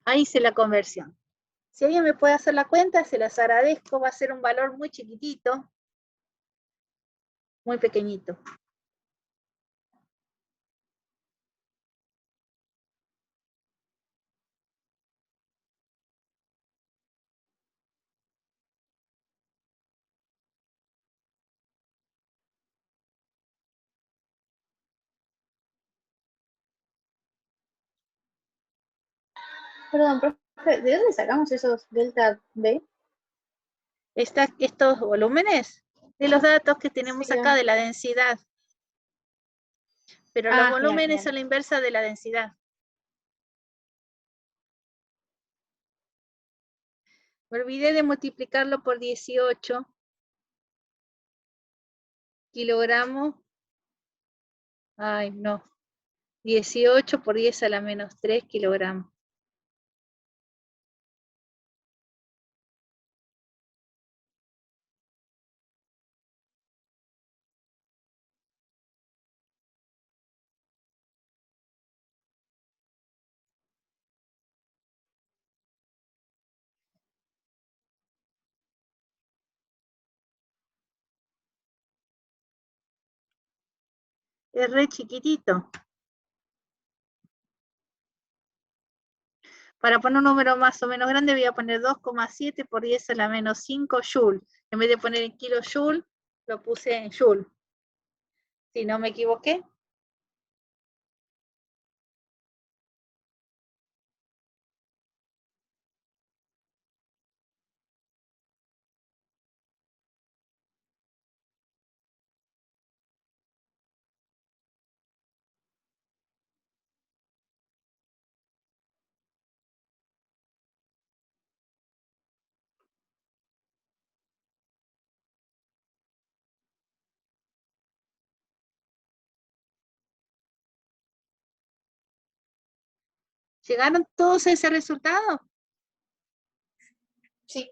Ahí hice la conversión. Si alguien me puede hacer la cuenta, se las agradezco. Va a ser un valor muy chiquitito, muy pequeñito. Perdón, profe, ¿de dónde sacamos esos delta B? Estos volúmenes de los datos que tenemos Sí, acá de la densidad. Pero los bien, volúmenes bien. son la inversa de la densidad. Me olvidé de multiplicarlo por 18 kilogramos. Ay, no. 18 por 10 a la menos 3 kilogramos. Es re chiquitito. Para poner un número más o menos grande voy a poner 2,7 por 10 a la menos 5 joule. En vez de poner en kilojoule, lo puse en joule. Si no me equivoqué. ¿Llegaron todos a ese resultado? Sí.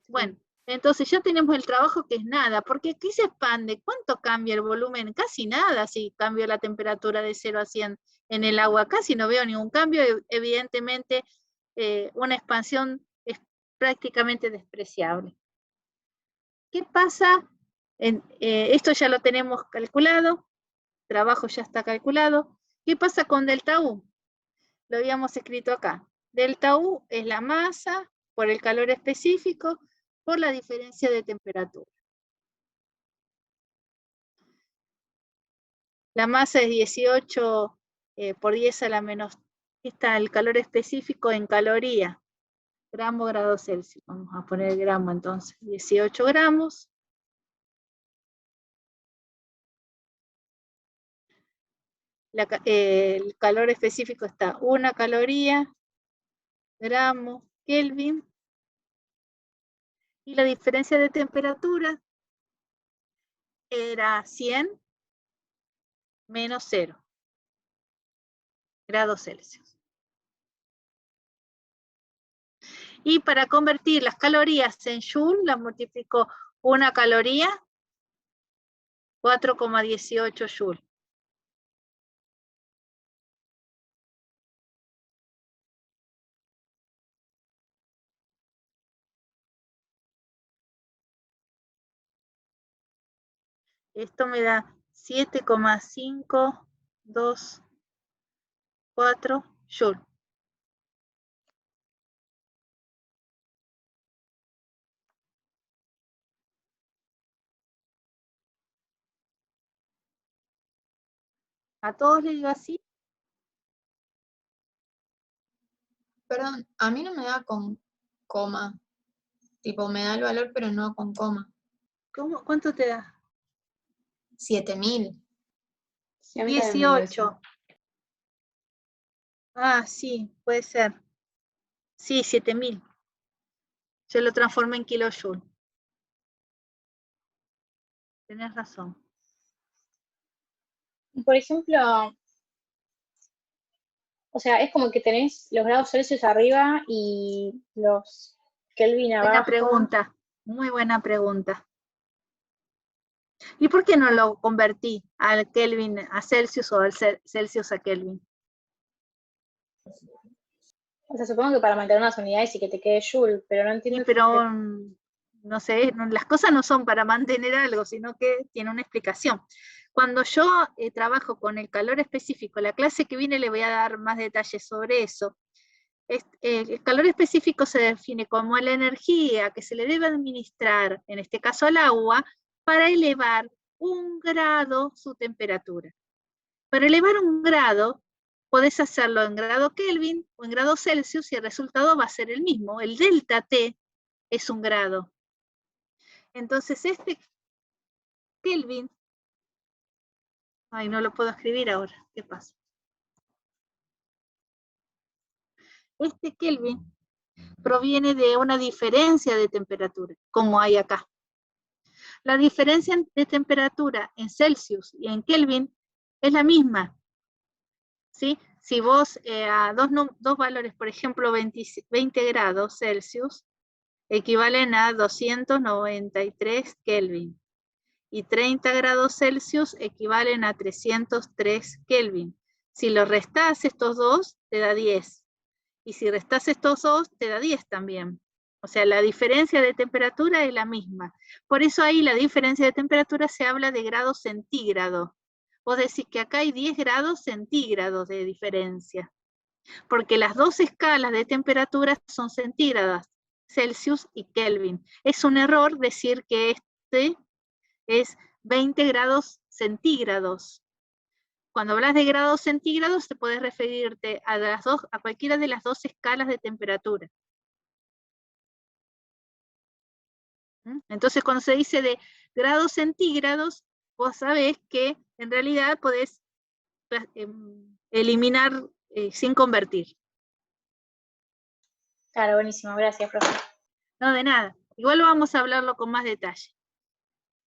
Bueno, entonces ya tenemos el trabajo que es nada, porque aquí se expande. ¿Cuánto cambia el volumen? Casi nada si cambio la temperatura de 0 a 100 en el agua. Casi no veo ningún cambio. Evidentemente, una expansión es prácticamente despreciable. ¿Qué pasa? Esto ya lo tenemos calculado. El trabajo ya está calculado. ¿Qué pasa con delta U? Lo habíamos escrito acá. Delta U es la masa por el calor específico por la diferencia de temperatura. La masa es 18 por 10 a la menos, está el calor específico en caloría, gramo, grado Celsius. Vamos a poner gramo entonces, 18 gramos. El calor específico está 1 caloría, gramo, Kelvin. Y la diferencia de temperatura era 100 menos 0 grados Celsius. Y para convertir las calorías en joule, las multiplico 1 caloría, 4,18 joule. Esto me da 7,524 joule. ¿A todos les digo así? Perdón, a mí no me da con coma. Tipo, me da el valor, pero no con coma. ¿Cómo? ¿Cuánto te da? 7000. Sí, a mí también me dio eso. 18. Ah, sí, puede ser. Sí, 7000. Yo lo transformé en kilojoule. Tenés razón. Por ejemplo, o sea, es como que tenés los grados Celsius arriba y los Kelvin Buena abajo. pregunta, muy buena pregunta. ¿Y por qué no lo convertí al Kelvin a Celsius o al Celsius a Kelvin? O sea, supongo que para mantener unas unidades y que te quede Joule, pero no Sí, entiendo pero no sé, las cosas no son para mantener algo, sino que tiene una explicación. Cuando yo trabajo con el calor específico, la clase que viene le voy a dar más detalles sobre eso. El calor específico se define como la energía que se le debe administrar, en este caso al agua, para elevar 1 grado su temperatura. Para elevar 1 grado, podés hacerlo en grado Kelvin o en grado Celsius y el resultado va a ser el mismo. El delta T es 1 grado. Entonces este Kelvin, ay, no lo puedo escribir ahora, ¿qué pasa? Este Kelvin proviene de una diferencia de temperatura, como hay acá. La diferencia de temperatura en Celsius y en Kelvin es la misma, ¿sí? Si vos a dos valores, por ejemplo, 20 grados Celsius, equivalen a 293 Kelvin, y 30 grados Celsius equivalen a 303 Kelvin. Si lo restás estos dos, te da 10. Y si restás estos dos, te da 10 también. O sea, la diferencia de temperatura es la misma. Por eso ahí la diferencia de temperatura se habla de grados centígrados. Vos decís que acá hay 10 grados centígrados de diferencia. Porque las dos escalas de temperatura son centígradas, Celsius y Kelvin. Es un error decir que este es 20 grados centígrados. Cuando hablas de grados centígrados, te puedes referirte a cualquiera de las dos escalas de temperatura. Entonces, cuando se dice de grados centígrados, vos sabés que en realidad podés eliminar sin convertir. Claro, buenísimo, gracias, profe. No, de nada. Igual vamos a hablarlo con más detalle.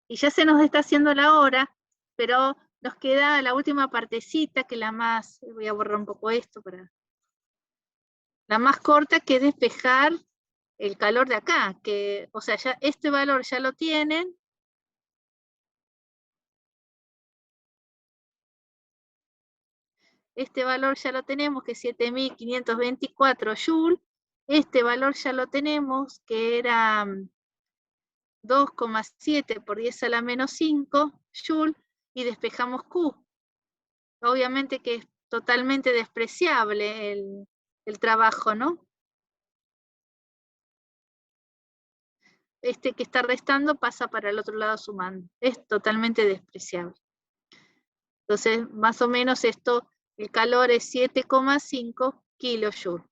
Y ya se nos está haciendo la hora, pero nos queda la última partecita, que la más, voy a borrar un poco esto para... La más corta, que es despejar el calor de acá, que, o sea, ya este valor ya lo tienen. Este valor ya lo tenemos, que es 7524 Joule. Este valor ya lo tenemos, que era 2,7 por 10 a la menos 5 Joule, y despejamos Q. Obviamente que es totalmente despreciable el trabajo, ¿no? Este que está restando pasa para el otro lado sumando. Es totalmente despreciable. Entonces, más o menos esto, el calor es 7,5 kilojoules.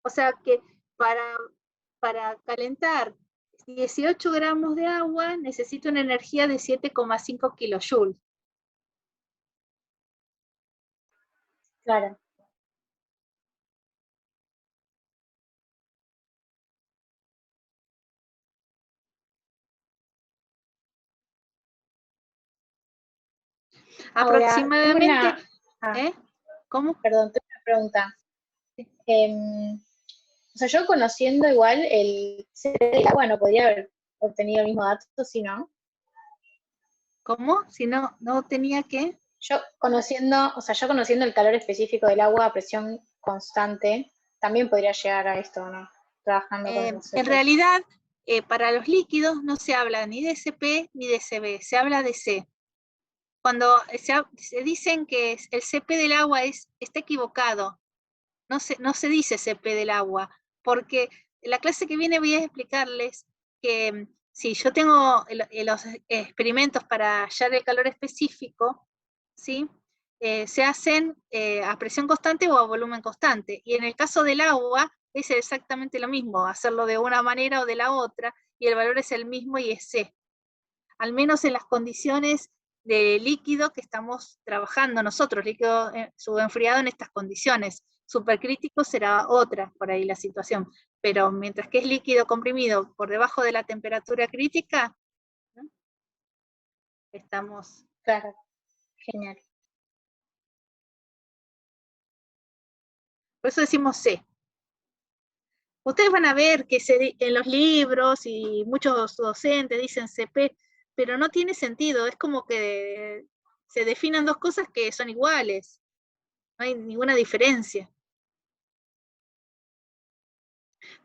O sea que para calentar 18 gramos de agua necesito una energía de 7,5 kilojoules. Claro. Ahora, Aproximadamente, ¿cómo? Perdón, tengo una pregunta. O sea, yo conociendo igual el CP del agua no podría haber obtenido el mismo dato, si no. ¿Cómo? Si no tenía que... Yo conociendo el calor específico del agua a presión constante, también podría llegar a esto, ¿no? Trabajando con los CP. En realidad, para los líquidos no se habla ni de CP ni de CB, se habla de C. Cuando se dicen que el CP del agua está equivocado, no se dice CP del agua, porque en la clase que viene voy a explicarles que si yo tengo los experimentos para hallar el calor específico, ¿sí? Se hacen a presión constante o a volumen constante, y en el caso del agua es exactamente lo mismo, hacerlo de una manera o de la otra, y el valor es el mismo y es C. al menos en las condiciones de líquido que estamos trabajando nosotros, líquido subenfriado en estas condiciones. Supercrítico será otra, por ahí la situación, pero mientras que es líquido comprimido por debajo de la temperatura crítica, ¿no? Estamos... Claro, genial. Por eso decimos C. Ustedes van a ver que en los libros y muchos docentes dicen CP, pero no tiene sentido, es como que se definan dos cosas que son iguales, no hay ninguna diferencia.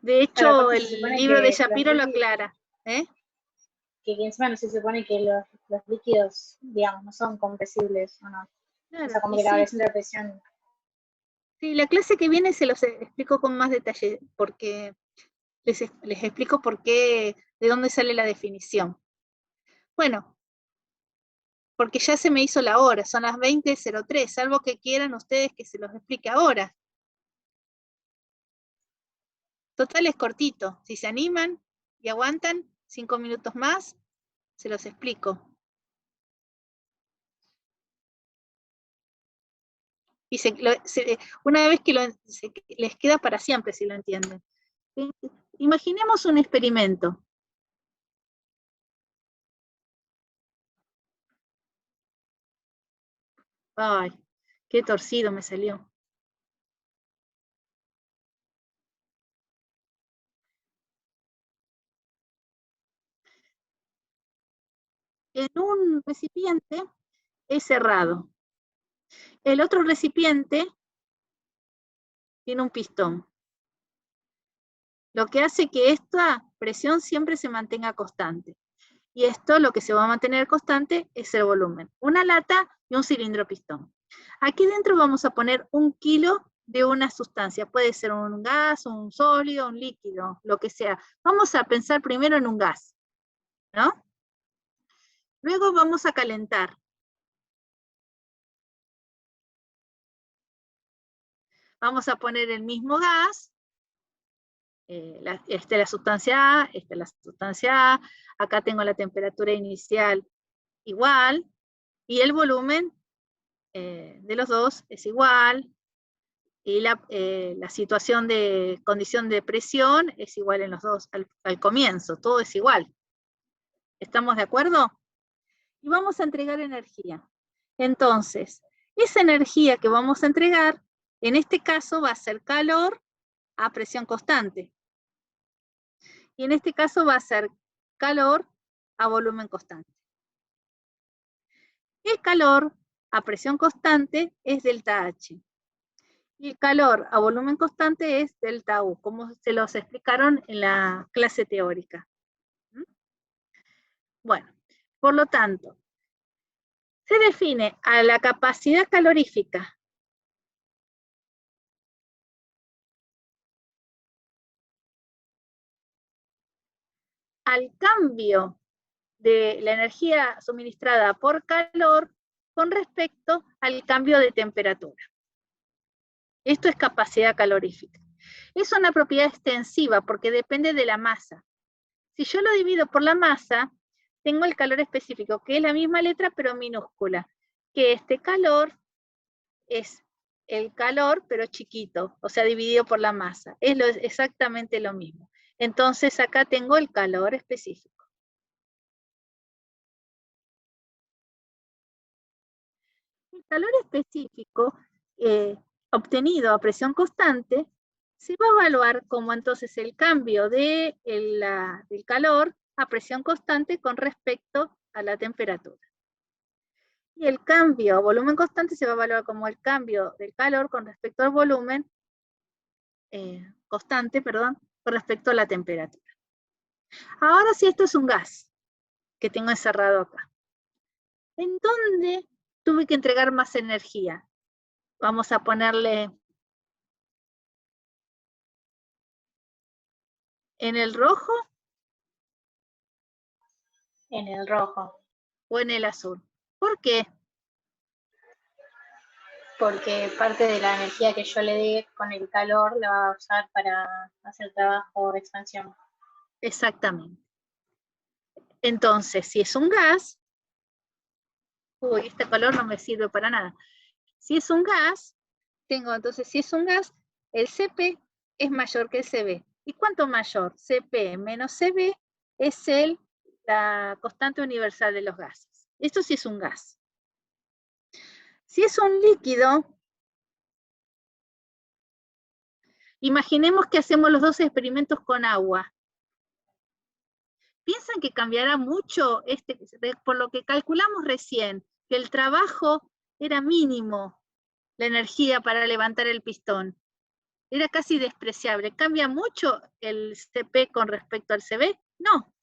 De hecho, Aparte el se supone libro de que Shapiro lo aclara. que encima no se supone que los líquidos, digamos, no son compresibles, ¿o no? Claro, O sea, como y que la sí, variación de la presión. sí, la clase que viene se los explico con más detalle, porque les explico por qué, de dónde sale la definición. Bueno, porque ya se me hizo la hora, son las 20:03, salvo que quieran ustedes que se los explique ahora. Total es cortito, si se animan y aguantan 5 minutos más, se los explico. Y una vez que les queda para siempre si lo entienden. Imaginemos un experimento. Ay, qué torcido me salió. En un recipiente es cerrado. El otro recipiente tiene un pistón, lo que hace que esta presión siempre se mantenga constante. Y esto, lo que se va a mantener constante, es el volumen. Una lata y un cilindro pistón. Aquí dentro vamos a poner 1 kilo de una sustancia. Puede ser un gas, un sólido, un líquido, lo que sea. Vamos a pensar primero en un gas, ¿no? Luego vamos a calentar. Vamos a poner el mismo gas, esta es la sustancia A, esta es la sustancia A, acá tengo la temperatura inicial igual, y el volumen de los dos es igual, y la situación de condición de presión es igual en los dos al comienzo, todo es igual. ¿Estamos de acuerdo? Y vamos a entregar energía. Entonces, esa energía que vamos a entregar, en este caso va a ser calor a presión constante. Y en este caso va a ser calor a volumen constante. El calor a presión constante es delta H. Y el calor a volumen constante es delta U, como se los explicaron en la clase teórica. Bueno, por lo tanto, se define a la capacidad calorífica al cambio de la energía suministrada por calor con respecto al cambio de temperatura. Esto es capacidad calorífica. Es una propiedad extensiva porque depende de la masa. Si yo lo divido por la masa, tengo el calor específico, que es la misma letra pero minúscula, que este calor es el calor pero chiquito, o sea, dividido por la masa. Es exactamente lo mismo. Entonces acá tengo el calor específico. El calor específico obtenido a presión constante se va a evaluar como entonces el cambio del calor a presión constante con respecto a la temperatura. Y el cambio a volumen constante se va a evaluar como el cambio del calor con respecto al volumen constante, perdón, con respecto a la temperatura. Ahora si esto es un gas que tengo encerrado acá, ¿en dónde tuve que entregar más energía? Vamos a ponerle en el rojo. En el rojo. O en el azul. ¿Por qué? Porque parte de la energía que yo le dé con el calor la va a usar para hacer trabajo de expansión. Exactamente. Entonces, si es un gas, uy, este color no me sirve para nada. Si es un gas, entonces, si es un gas, el Cp es mayor que el Cv. ¿Y cuánto mayor? Cp menos Cv es la constante universal de los gases. Esto sí es un gas. Si es un líquido, imaginemos que hacemos los dos experimentos con agua. ¿Piensan que cambiará mucho por lo que calculamos recién, que el trabajo era mínimo, la energía para levantar el pistón? Era casi despreciable. ¿Cambia mucho el Cp con respecto al Cv? No.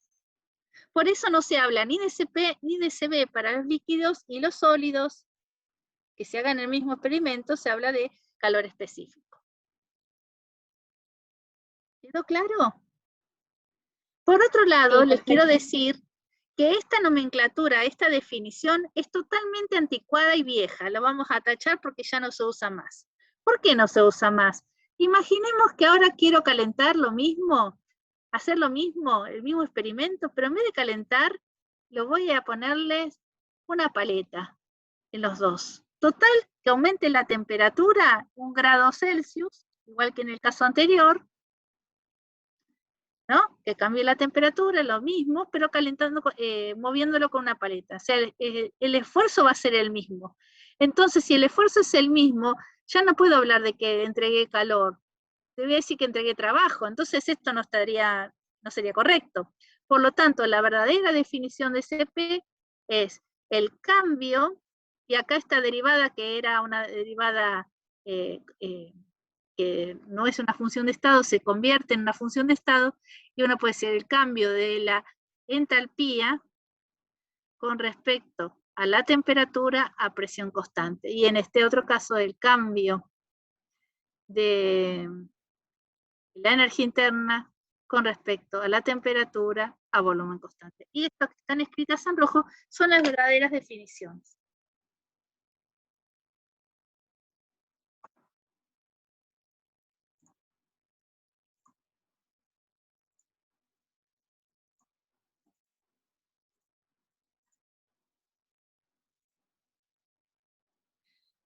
Por eso no se habla ni de Cp ni de Cv para los líquidos y los sólidos, que se hagan el mismo experimento, se habla de calor específico. ¿Quedó claro? Por otro lado, les quiero decir que esta nomenclatura, esta definición, es totalmente anticuada y vieja. La vamos a tachar porque ya no se usa más. ¿Por qué no se usa más? Imaginemos que ahora quiero calentar lo mismo, hacer lo mismo, el mismo experimento, pero en vez de calentar, lo voy a ponerles una paleta en los dos. Total, que aumente la temperatura 1 grado Celsius, igual que en el caso anterior, ¿no? Que cambie la temperatura, lo mismo, pero calentando, moviéndolo con una paleta. O sea, el esfuerzo va a ser el mismo. Entonces, si el esfuerzo es el mismo, ya no puedo hablar de que entregué calor. Te voy a decir que entregué trabajo. Entonces, esto no sería correcto. Por lo tanto, la verdadera definición de Cp es el cambio, y acá esta derivada, que era una derivada que no es una función de estado, se convierte en una función de estado, y uno puede decir el cambio de la entalpía con respecto a la temperatura a presión constante. Y en este otro caso, el cambio de la energía interna con respecto a la temperatura a volumen constante. Y estas que están escritas en rojo son las verdaderas definiciones.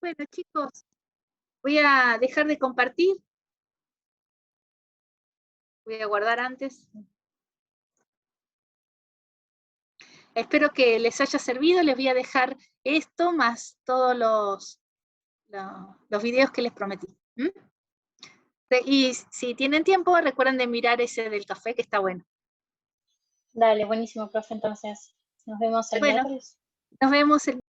Bueno, chicos, voy a dejar de compartir. Voy a guardar antes. Espero que les haya servido. Les voy a dejar esto más todos los videos que les prometí. Y si tienen tiempo, recuerden de mirar ese del café, que está bueno. Dale, buenísimo, profe, entonces. Nos vemos el miércoles. Nos vemos el